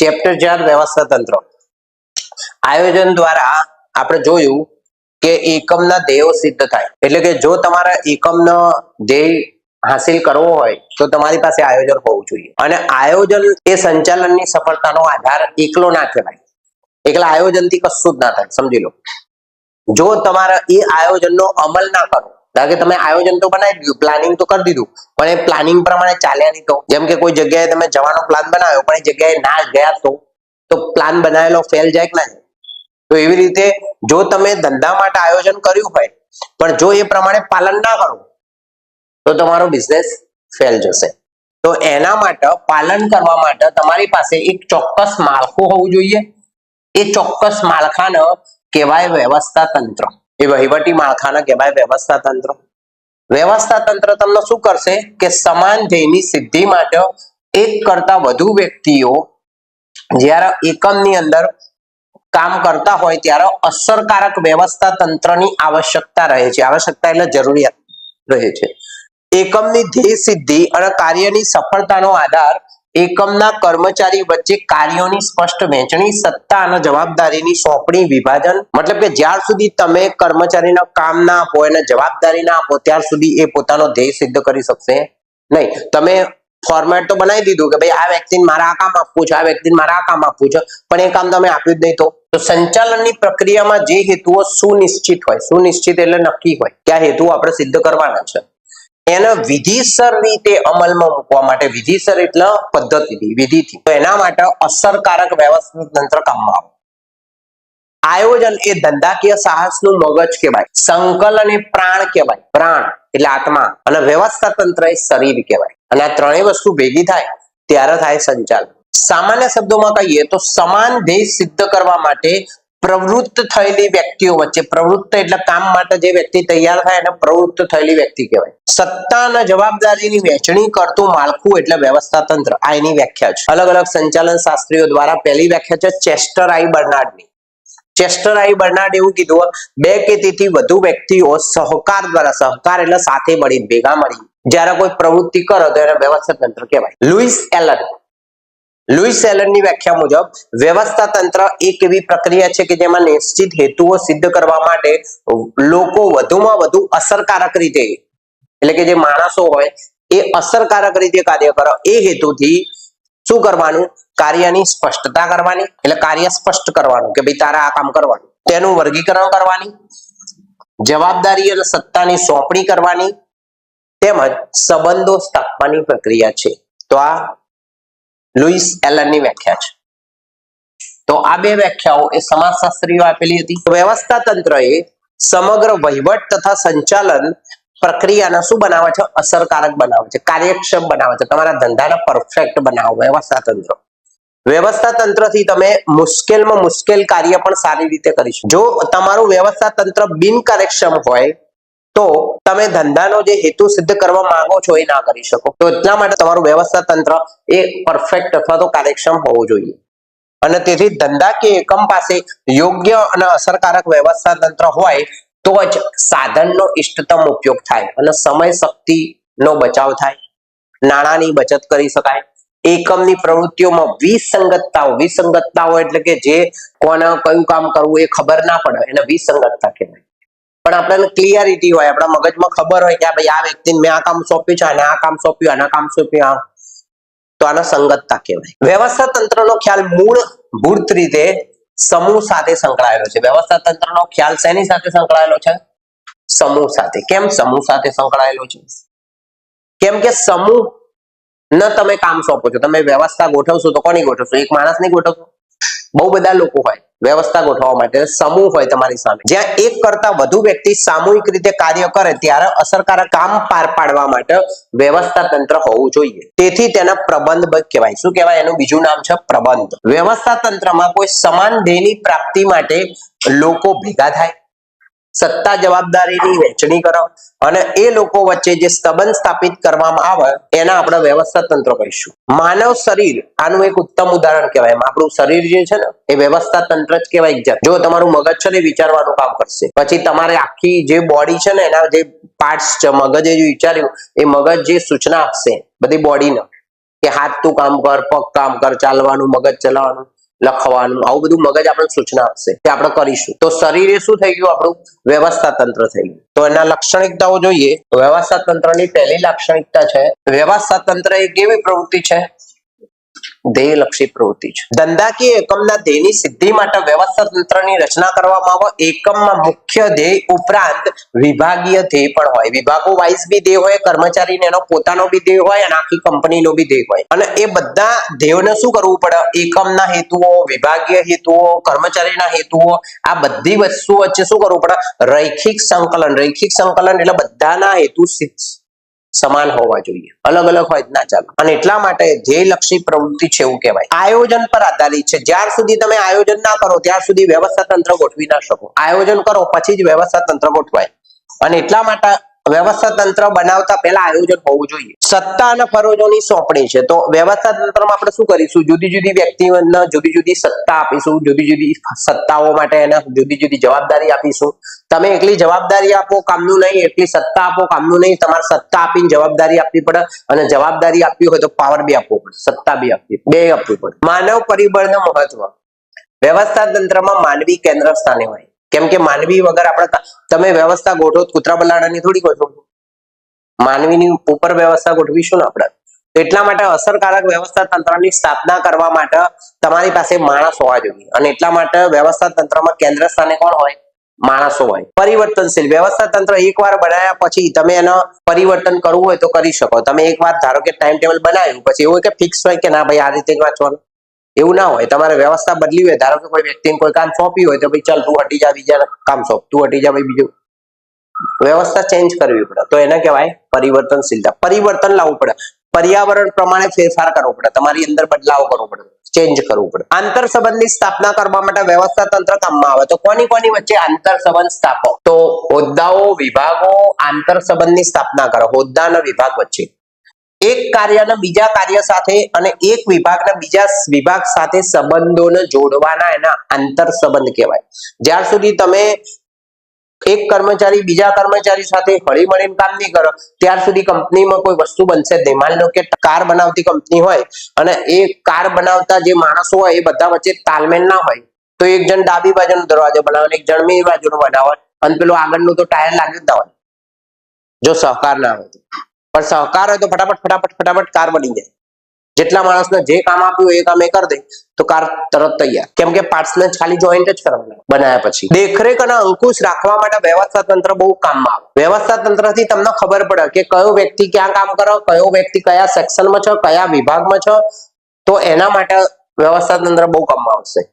Chapter 4 વ્યવસ્થા તંત્ર આયોજન દ્વારા આપણે જોયું કે એકમના ધ્યેયો સિદ્ધ થાય એટલે કે જો તમારા એકમનો ધ્યેય હાસિલ કરવો હોય તો તમારી પાસે આયોજન હોવું જોઈએ અને આયોજન એ સંચાલનની સફળતાનો આધાર એકલો ના કહેવાય એકલા આયોજનથી કશું જ ના થાય સમજી લો જો તમારા એ આયોજનનો અમલ ના કરો કારણ કે તમે આયોજન તો બનાવી દીધું પ્લાનિંગ તો કરી દીધું પણ એ પ્લાનિંગ પ્રમાણે ચાલ્યા નહીં તો જેમ કે કોઈ જગ્યાએ તમે જવાનો પ્લાન બનાવ્યો પણ એ જગ્યાએ ના ગયા તો પ્લાન બનાવેલો ફેલ જાય કે ના તો એવી રીતે જો તમે ધંધા માટે આયોજન કર્યું હોય પણ જો એ પ્રમાણે પાલન ના કરો તો તમારો બિઝનેસ ફેલ જશે તો એના માટે પાલન કરવા માટે તમારી પાસે એક ચોક્કસ માળખું હોવું જોઈએ એ ચોક્કસ માળખાને કહેવાય વ્યવસ્થા તંત્ર એ વહીવટી માળખાને કહેવાય વ્યવસ્થા તંત્ર વ્યવસ્થા તંત્ર તમને શું કરશે કે સમાન ધ્યેયની સિદ્ધિ માટે એક કરતા વધુ વ્યક્તિઓ જ્યારે એકમની અંદર કામ કરતા હોય ત્યારે અસરકારક વ્યવસ્થા તંત્રની આવશ્યકતા રહે છે આવશ્યકતા એટલે જરૂરિયાત રહે છે એકમની ધ્યેય સિદ્ધિ અને કાર્યની સફળતાનો આધાર એકમના કર્મચારી વચ્ચે કાર્યોની સ્પષ્ટ વહેંચણી સત્તા અને જવાબદારીની સોંપણી વિભાજન મતલબ કે જ્યાર સુધી તમે કર્મચારીના કામ ના આપો એને જવાબદારી ના આપો ત્યાર સુધી એ પોતાનો ધ્યેય સિદ્ધ કરી શકશે નહીં તમે ફોર્મેટ તો બનાવી દીધું કે ભાઈ આ વ્યક્તિને મારે આ કામ આપવું છે આ વ્યક્તિને મારે આ કામ આપવું છે પણ એ કામ તમે આપ્યું જ નહીં તો સંચાલનની પ્રક્રિયામાં જે હેતુઓ સુનિશ્ચિત હોય સુનિશ્ચિત એટલે નક્કી હોય કે આ હેતુઓ આપણે સિદ્ધ કરવાના છે એને વિધિસર રીતે અમલમાં મૂકવા માટે વિધિસર એટલે પદ્ધતિથી વિધિથી તો એના માટે અસરકારક વ્યવસ્થા તંત્ર કામમાં આવે આયોજન એ ધંધાકીય સાહસનું મગજ કહેવાય સંકલન એ પ્રાણ કહેવાય પ્રાણ એટલે આત્મા અને વ્યવસ્થા તંત્ર એ શરીર કહેવાય અને આ ત્રણેય વસ્તુ ભેગી થાય ત્યારે થાય સંચાલન સામાન્ય શબ્દોમાં કહીએ તો સમાન ધ્યેય સિદ્ધ કરવા માટે પ્રવૃત્ત થયેલી વ્યક્તિઓ વચ્ચે પ્રવૃત્ત એટલે કામ માટે જે વ્યક્તિ તૈયાર થાય એને પ્રવૃત્ત થયેલી વ્યક્તિ કહેવાય સત્તા અને જવાબદારીની વહેંચણી કરતું માળખું એટલે વ્યવસ્થા તંત્ર આ એની વ્યાખ્યા છે અલગ અલગ સંચાલન શાસ્ત્રીઓ દ્વારા પહેલી વ્યાખ્યા છે ચેસ્ટર આઈ બર્નાર્ડની ચેસ્ટર આઈ બર્નાર્ડ એવું કીધું બે કે તેથી વધુ વ્યક્તિઓ સહકાર દ્વારા સહકાર એટલે સાથે મળી ભેગા મળી જ્યારે કોઈ પ્રવૃત્તિ કરે તો એને વ્યવસ્થા તંત્ર કહેવાય લુઈસ એલનની વ્યાખ્યા મુજબ વ્યવસ્થા તંત્ર એક એવી પ્રક્રિયા છે કે જેમાં નિશ્ચિત હેતુઓ સિદ્ધ કરવા માટે લોકો વધુમાં વધુ અસરકારક રીતે એટલે કે જે માણસો હોય એ અસરકારક રીતે કાર્ય કરે એ હેતુથી શું કરવાનું કાર્યની સ્પષ્ટતા કરવાની એટલે કાર્ય સ્પષ્ટ કરવાનું કે ભાઈ તારે આ કામ કરવાનું તેનું વર્ગીકરણ કરવાની જવાબદારી અને સત્તાની સોંપણી કરવાની તેમજ સંબંધો સ્થાપવાની પ્રક્રિયા છે તો આ લુઈસ એલનની વ્યાખ્યા છે તો આ બે વ્યાખ્યાઓ એ સમાજશાસ્ત્રીઓ આપેલી હતી વ્યવસ્થા તંત્ર એ સમગ્ર વહીવટ તથા સંચાલન પ્રક્રિયાને શું બનાવે છે અસરકારક બનાવે છે કાર્યક્ષમ બનાવે છે તમારા ધંધાને પરફેક્ટ બનાવો વ્યવસ્થા તંત્રથી તમે મુશ્કેલમાં મુશ્કેલ કાર્ય પણ સારી રીતે કરી શકો જો તમારું વ્યવસ્થા તંત્ર બિનકાર્યક્ષમ હોય તો તમે ધંધાનો જે હેતુ સિદ્ધ કરવા માંગો છો એ ના કરી શકો તો એટલા માટે તમારું વ્યવસ્થા તંત્ર એ પરફેક્ટ અથવા તો કાર્યક્ષમ હોવું જોઈએ અને તેથી ધંધા કે એકમ પાસે યોગ્ય અને અસરકારક વ્યવસ્થા તંત્ર હોય તો જ સાધનનો ઇષ્ટતમ ઉપયોગ થાય અને સમય શક્તિનો બચાવ થાય નાણાંની બચત કરી શકાય એકમની પ્રવૃત્તિઓમાં વિસંગતતાઓ એટલે કે જે કોને કયું કામ કરવું એ ખબર ના પડે એને વિસંગતતા કહેવાય પણ આપણને ક્લિયરિટી હોય આપણા મગજમાં ખબર હોય કે ભાઈ આ વ્યક્તિને મેં આ કામ સોંપ્યું છે અને આ કામ સોંપ્યું આના કામ સોંપ્યું તો આને સંગતતા કહેવાય વ્યવસ્થા તંત્રનો ખ્યાલ મૂળભૂત રીતે સમૂહ સાથે સંકળાયેલો છે વ્યવસ્થા તંત્રનો ખ્યાલ શેની સાથે સંકળાયેલો છે સમૂહ સાથે કેમ સમૂહ સાથે સંકળાયેલો છે કેમ કે સમૂહ ન તમે કામ સોંપો છો તમે વ્યવસ્થા ગોઠવશો તો કોની ગોઠવશો એક માણસ નહીં ગોઠવશો બહુ બધા લોકો હોય વ્યવસ્થા ગોઠવવા માટે સમૂહ હોય તમારી સામે જ્યાં એક કરતા વધુ વ્યક્તિ સામૂહિક રીતે કાર્ય કરે ત્યારે અસરકારક કામ પાર પાડવા માટે વ્યવસ્થા તંત્ર હોવું જોઈએ તેથી તેને પ્રબંધ કહેવાય શું કહેવાય એનું બીજું નામ છે પ્રબંધ વ્યવસ્થા તંત્રમાં કોઈ સમાન ધ્યેયની પ્રાપ્તિ માટે લોકો ભેગા થાય સત્તા જવાબદારીની વહેંચણી કરો અને એ લોકો વચ્ચે જે સંબંધ સ્થાપિત કરવામાં આવે એના આપણે વ્યવસ્થા તંત્ર કહીશું માનવ શરીર આનું એક ઉત્તમ ઉદાહરણ કહેવાય આપણું શરીર જે છે ને એ વ્યવસ્થા તંત્ર જ કહેવાય જો તમારું મગજ છે ને વિચારવાનું કામ કરશે પછી તમારે આખી જે બોડી છે ને એના જે પાર્ટ્સ છે મગજે જે વિચાર્યું એ મગજ જે સૂચના આપશે બધી બોડીને કે હાથ તું કામ કર, પગ કામ કર, ચાલવાનું, મગજ ચલાવવાનું, લખવાનું, આવું બધું મગજ આપણને સૂચના આપશે કે આપણે કરીશું. તો શરીર એ શું થઈ ગયું? આપણું વ્યવસ્થા તંત્ર થઈ ગયું. તો એના લાક્ષણિકતાઓ જોઈએ. વ્યવસ્થા તંત્રની પહેલી લાક્ષણિકતા છે, વ્યવસ્થા તંત્ર એ કેવી પ્રવૃત્તિ છે? ધ્યેયલક્ષી પ્રવૃત્તિ છે. ધંધાકીય એકમના ધ્યેયની સિદ્ધિ માટે વ્યવસ્થા તંત્રની રચના કરવામાં આવે. એકમમાં મુખ્ય ધ્યેય ઉપરાંત વિભાગીય ધ્યેય પણ હોય. વિભાગો વાઇઝ બી ધ્યેય હોય, કર્મચારીને એનો પોતાનો બી ધ્યેય હોય અને આખી કંપનીનો બી ધ્યેય હોય. અને એ બધા ધ્યેયોને શું કરવું પડે? એકમના હેતુઓ, વિભાગીય હેતુઓ, કર્મચારીના હેતુઓ, આ બધી વસ્તુ વચ્ચે શું કરવું પડે? રૈખિક સંકલન. રૈખિક સંકલન એટલે બધાના હેતુ સમાન હોવા જોઈએ, અલગ અલગ હોય ના ચાલે. અને એટલા માટે ધ્યેયલક્ષી પ્રવૃત્તિ છે એવું કહેવાય. આયોજન પર આધારિત છે. જ્યાર સુધી તમે આયોજન ના કરો ત્યાર સુધી વ્યવસ્થા તંત્ર ગોઠવી ના શકો. આયોજન કરો પછી જ વ્યવસ્થા તંત્ર ગોઠવાય. અને એટલા માટે વ્યવસ્થા તંત્ર બનાવતા પહેલા આયોજન હોવું જોઈએ. સત્તા અને ફરજોની સોંપણી છે. તો વ્યવસ્થા તંત્રમાં આપણે શું કરીશું? જુદી જુદી વ્યક્તિઓને જુદી જુદી સત્તા આપીશું. જુદી જુદી સત્તાઓ માટે એને જુદી જુદી જવાબદારી આપીશું. તમે એકલી જવાબદારી આપો કામનું નહીં, એકલી સત્તા આપો કામનું નહીં. તમારે સત્તા આપીને જવાબદારી આપવી પડે, અને જવાબદારી આપવી હોય તો પાવર બી આપવો પડે, સત્તા બી આપવી, બે આપવી પડે. માનવ પરિબળનું મહત્વ. વ્યવસ્થા તંત્રમાં માનવી કેન્દ્ર સ્થાને હોય. કેમ કે માનવી વગર આપણે તમે વ્યવસ્થા ગોઠવો, કૂતરા બલાડાની થોડી ગોઠવો, માનવીની ઉપર વ્યવસ્થા ગોઠવીશું ને આપણે. એટલા માટે અસરકારક વ્યવસ્થા તંત્રની સ્થાપના કરવા માટે તમારી પાસે માણસ હોવા જોઈએ. અને એટલા માટે વ્યવસ્થા તંત્રમાં કેન્દ્ર સ્થાને કોણ હોય? માણસો હોય. પરિવર્તનશીલ. વ્યવસ્થા તંત્ર એકવાર બનાવ્યા પછી તમે એનો પરિવર્તન કરવું હોય તો કરી શકો. તમે એકવાર ધારો કે ટાઈમ ટેબલ બનાવ્યું, પછી એવું કે ફિક્સ હોય કે ના ભાઈ આ રીતે જ વાંચવાનું, એવું ના હોય. તમારે વ્યવસ્થા બદલી હોય, ધારો કે કોઈ વ્યક્તિને કોઈ કામ સોંપ્યું હોય તો ભાઈ ચાલ તું હટી જા, બીજા કામ સોંપ, તું હટી જા ભાઈ બીજું. વ્યવસ્થા ચેન્જ કરવી પડે, તો એને કહેવાય પરિવર્તનશીલતા. પરિવર્તન લાવવું પડે, પર્યાવરણ પ્રમાણે ફેરફાર કરવો પડે, તમારી અંદર બદલાવ કરવો પડે, ચેન્જ કરવું પડે. આંતર સંબંધની સ્થાપના કરવા માટે વ્યવસ્થા તંત્ર કામમાં આવે. તો કોની કોની વચ્ચે આંતર સંબંધ સ્થાપો? તો હોદ્દાઓ, વિભાગો આંતર સંબંધની સ્થાપના કરે. હોદ્દા અને વિભાગ વચ્ચે એક કાર્યના બીજા કાર્ય સાથે અને એક વિભાગના બીજા વિભાગ સાથે સંબંધોને જોડવાના એના આંતર સંબંધ કહેવાય. જ્યાર સુધી તમે એક કર્મચારી બીજા કર્મચારી સાથે હળી મળીને કામ નહીં કરો ત્યાર સુધી કંપનીમાં કોઈ વસ્તુ બનશે જ નહીં. માની લો કે કાર બનાવતી કંપની હોય અને એ કાર બનાવતા જે માણસો હોય એ બધા વચ્ચે તાલમેલ ના હોય, તો એક જણ ડાબી બાજુનો દરવાજો બનાવે, એક જણ જમણી બાજુનો બનાવે, અને પેલું આગળનું તો ટાયર લાગી જ હોય, જો સહકાર ના હોય. પણ સહકાર હોય તો ફટાફટ કાર બની જાય. જેટલા માણસને જે કામ આપ્યું એ કામ એ કરી દે તો કાર તરત તૈયાર. કેમ કે પાર્ટ્સને ખાલી જોઈન્ટ જ કરવાના બનાવ્યા પછી. દેખરેખ અને અંકુશ રાખવા માટે વ્યવસ્થા તંત્ર બહુ કામમાં આવે. વ્યવસ્થા તંત્રથી તમને ખબર પડે કે કયો વ્યક્તિ ક્યાં કામ કરે, કયો વ્યક્તિ કયા સેક્શનમાં છે, કયા વિભાગમાં છે. તો એના માટે વ્યવસ્થા તંત્ર બહુ કામમાં આવશે.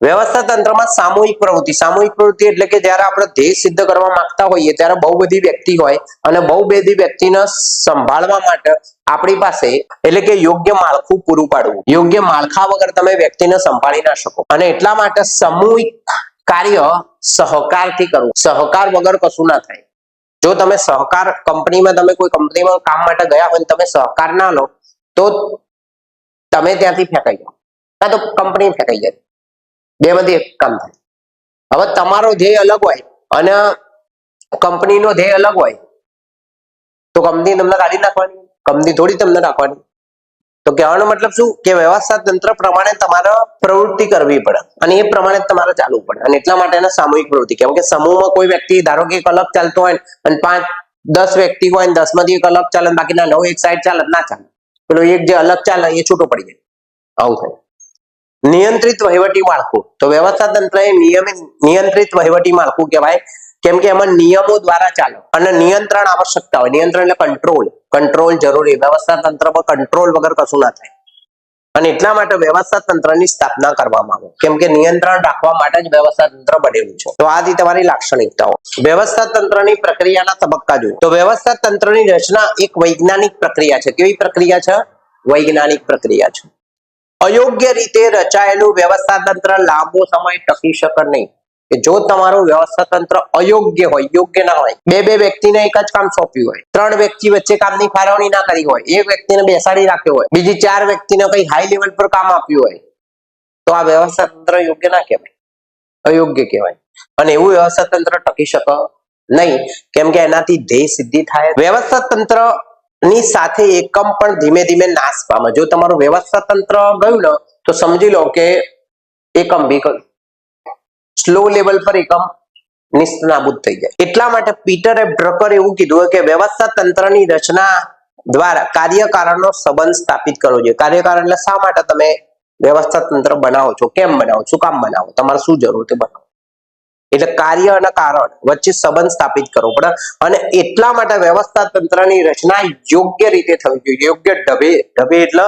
વ્યવસ્થા તંત્રમાં સામૂહિક પ્રવૃત્તિ. સામૂહિક પ્રવૃત્તિ એટલે કે જ્યારે આપણે ધ્યેય સિદ્ધ કરવા માંગતા હોઈએ ત્યારે બહુ બધી વ્યક્તિ હોય અને બહુ બધી વ્યક્તિને સંભાળવા માટે આપણી પાસે એટલે કે યોગ્ય માળખું પૂરું પાડવું. યોગ્ય માળખા વગર તમે વ્યક્તિને સંભાળી ના શકો. અને એટલા માટે સામૂહિક કાર્ય સહકારથી કરવું. સહકાર વગર કશું ના થાય. જો તમે સહકાર કંપનીમાં તમે કોઈ કંપનીમાં કામ માટે ગયા હોય તમે સહકાર ના લો તો તમે ત્યાંથી ફેંકાઈ જાઓ, કાં તો કંપની ફેંકાઈ જાય. બેમાંથી એક કામ થાય. હવે તમારો ધ્યેય અલગ હોય અને કંપનીનો ધ્યેય અલગ હોય તો કંપની તમને કાઢી નાખવાની, કંપની થોડી તમને રાખવાની. તો કહેવાનો મતલબ શું કે વ્યવસ્થા તંત્ર પ્રમાણે તમારે પ્રવૃત્તિ કરવી પડે અને એ પ્રમાણે તમારે ચાલવું પડે. અને એટલા માટે એને સામૂહિક પ્રવૃત્તિ. કેમ કે સમૂહમાં કોઈ વ્યક્તિ ધારો કે એક અલગ ચાલતો હોય અને 5-10 વ્યક્તિ હોય ને 10 માંથી એક અલગ ચાલે બાકીના 9 એક સાઈડ ચાલે ના ચાલે. પેલો એક જે અલગ ચાલે એ છૂટો પડી જાય. આવું થાય. નિયંત્રિત વહીવટી માળખું. તો વ્યવસ્થા તંત્ર એ નિયંત્રિત વહીવટી માળખું કહેવાય. કેમ કે એમાં નિયમો દ્વારા ચાલે અને નિયંત્રણ આવશ્યકતા હોય. નિયંત્રણ એટલે કંટ્રોલ જરૂરી. વ્યવસ્થા તંત્રમાં કંટ્રોલ વગર કશું ના થાય. અને એટલા માટે વ્યવસ્થા તંત્રની સ્થાપના કરવામાં આવે. કેમ કે નિયંત્રણ રાખવા માટે જ વ્યવસ્થા તંત્ર બનેલું છે. તો આ હતી તમારી લાક્ષણિકતાઓ. વ્યવસ્થા તંત્રની પ્રક્રિયાના તબક્કા જોઈએ. તો વ્યવસ્થા તંત્રની રચના એક વૈજ્ઞાનિક પ્રક્રિયા છે. કેવી પ્રક્રિયા છે? વૈજ્ઞાનિક પ્રક્રિયા છે. અયોગ્ય રીતે રચાયેલું વ્યવસ્થા તંત્ર લાંબો સમય ટકી શકે નહીં. કે જો તમારું વ્યવસ્થા તંત્ર અયોગ્ય હોય, યોગ્ય ના હોય, બે વ્યક્તિને એક જ કામ સોંપ્યું હોય, 3 વ્યક્તિ વચ્ચે કામની ફાળવણી ના કરી હોય, એક વ્યક્તિને બેસાડી રાખ્યો હોય, બીજી 4 વ્યક્તિને કઈ હાઈ લેવલ પર કામ આપ્યું હોય, તો આ વ્યવસ્થા તંત્ર યોગ્ય ના કહેવાય, અયોગ્ય કહેવાય. અને એવું વ્યવસ્થા તંત્ર ટકી શકે નહીં. કેમ કે એનાથી ધ્યેય સિદ્ધિ થાય. વ્યવસ્થા તંત્ર ની સાથે એકમ પણ ધીમે ધીમે નાશ પામે. જો તમારું વ્યવસ્થા તંત્ર ગયું ને તો સમજી લો કે એકમ બી ગયું, સ્લો લેવલ પર એકમ નિસ્તનાબૂદ થઈ જાય. એટલા માટે પીટરે ડ્રકર એવું કીધું કે વ્યવસ્થા તંત્રની રચના દ્વારા કાર્યકારણનો સંબંધ સ્થાપિત કરવો જોઈએ. કાર્યકારણ એટલે શા માટે તમે વ્યવસ્થા તંત્ર બનાવો છો, કેમ બનાવો, શું કામ બનાવો, તમારે શું જરૂર તે બનાવો. એટલે કાર્ય અને કારણ વચ્ચે સંબંધ સ્થાપિત કરવો પડે. અને એટલા માટે વ્યવસ્થા તંત્રની રચના યોગ્ય રીતે થવી જોઈએ. યોગ્ય ઢબે, ઢબે એટલે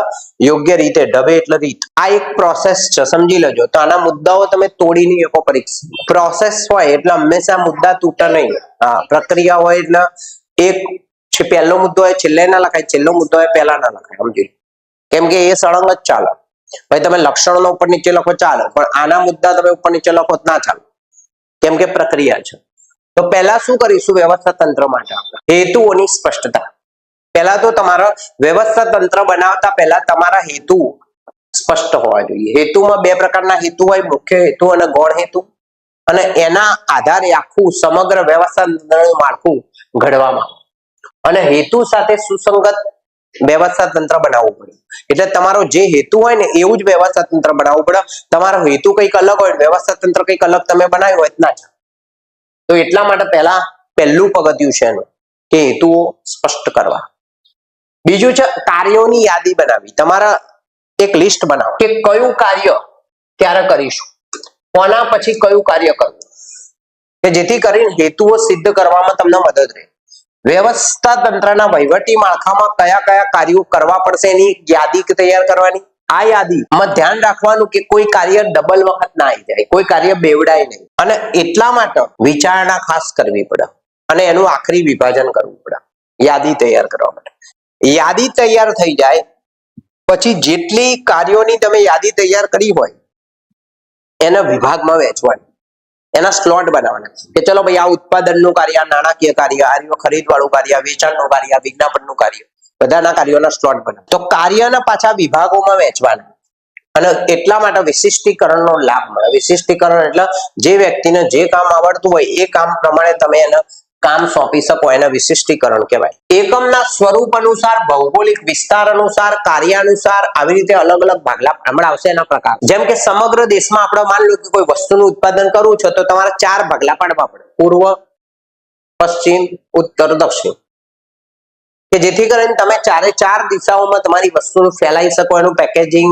યોગ્ય રીતે, ઢબે એટલે રીત. આ એક પ્રોસેસ છે, સમજી લેજો. તો આના મુદ્દાઓ તમે તોડી નહીં શકો પરીક્ષા. પ્રોસેસ હોય એટલે હંમેશા મુદ્દા તૂટે નહીં. હા, પ્રક્રિયા હોય એટલે એક પહેલો મુદ્દો હોય છેલ્લે ના લખાય, છેલ્લો મુદ્દો હોય પહેલા ના લખાય, સમજી લો. કેમ કે એ સળંગ જ ચાલે. ભાઈ તમે લક્ષણો ઉપર નીચે લખો ચાલે, પણ આના મુદ્દા તમે ઉપર નીચે લખો ના ચાલે, કેમ કે પ્રક્રિયા છે. તો પહેલા શું કરીશું વ્યવસ્થા તંત્ર માટે? હેતુઓની સ્પષ્ટતા. પહેલા તો તમારા વ્યવસ્થા તંત્ર બનાવતા પહેલા તમારા હેતુ સ્પષ્ટ હોવા જોઈએ. હેતુમાં બે પ્રકારના હેતુ હોય, મુખ્ય હેતુ અને ગૌણ હેતુ. અને એના આધારે આખું સમગ્ર વ્યવસ્થા તંત્રનું માળખું ઘડવામાં અને હેતુ સાથે સુસંગત વ્યવસ્થા તંત્ર બનાવવું પડે. એટલે તમારો જે હેતુ હોય ને એવું જ વ્યવસ્થા તંત્ર બનાવવું પડે. તમારો હેતુ કંઈક અલગ હોય, વ્યવસ્થા તંત્ર કંઈક અલગ તમે બનાવ્યું હોય ના ચાલે. તો એટલા માટે પહેલું પગથિયું છે એનું કે હેતુઓ સ્પષ્ટ કરવા. બીજું છે કાર્યોની યાદી બનાવી. તમારા એક લિસ્ટ બનાવો કે કયું કાર્ય ક્યારે કરીશું, કોના પછી કયું કાર્ય કરવું, કે જેથી કરીને હેતુઓ સિદ્ધ કરવામાં તમને મદદ રહે. વ્યવસ્થા તંત્રના વહીવટી માળખામાં કયા કયા કાર્યો કરવા પડશે એની યાદી તૈયાર કરવાની. આ યાદીમાં ધ્યાન રાખવાનું કે કોઈ કાર્ય ડબલ વખત ના આવી જાય, કોઈ કાર્ય બેવડાય નહીં. અને એટલા માટે વિચારણા ખાસ કરવી પડે અને એનું આખરી વિભાજન કરવું પડે યાદી તૈયાર કરવા માટે. યાદી તૈયાર થઈ જાય પછી જેટલી કાર્યોની તમે યાદી તૈયાર કરી હોય એના વિભાગમાં વહેંચવાની, એના સ્લોટ બનાવવાના કે ચલો ભાઈ આ ઉત્પાદનનું કાર્ય, નાણાકીય કાર્ય, આ ખરીદવાળું કાર્ય, વેચાણનું કાર્ય, વિજ્ઞાપનનું કાર્ય, બધાના કાર્યોના સ્લોટ બનાવ. તો કાર્યના પાછા વિભાગોમાં વહેંચવાના. અને એટલા માટે વિશિષ્ટીકરણનો લાભ મળે. વિશિષ્ટીકરણ એટલે જે વ્યક્તિને જે કામ આવડતું હોય એ કામ પ્રમાણે તમે એને કામ સોંપી શકો, એને વિશિષ્ટીકરણ કહેવાય. એકમના સ્વરૂપ અનુસાર, ભૌગોલિક વિસ્તાર અનુસાર, કાર્યાનુસાર આવી રીતે અલગ અલગ ભાગલા હમણાં આવશે એના પ્રકાર. જેમ કે સમગ્ર દેશમાં આપણે માન લો કે કોઈ વસ્તુનું ઉત્પાદન કરવું છે તો તમારે 4 ભાગલા પાડવા પડે: પૂર્વ, પશ્ચિમ, ઉત્તર, દક્ષિણ. કે જેથી કરીને તમે 4 દિશાઓમાં તમારી વસ્તુનું ફેલાઈ શકો, એનું પેકેજિંગ,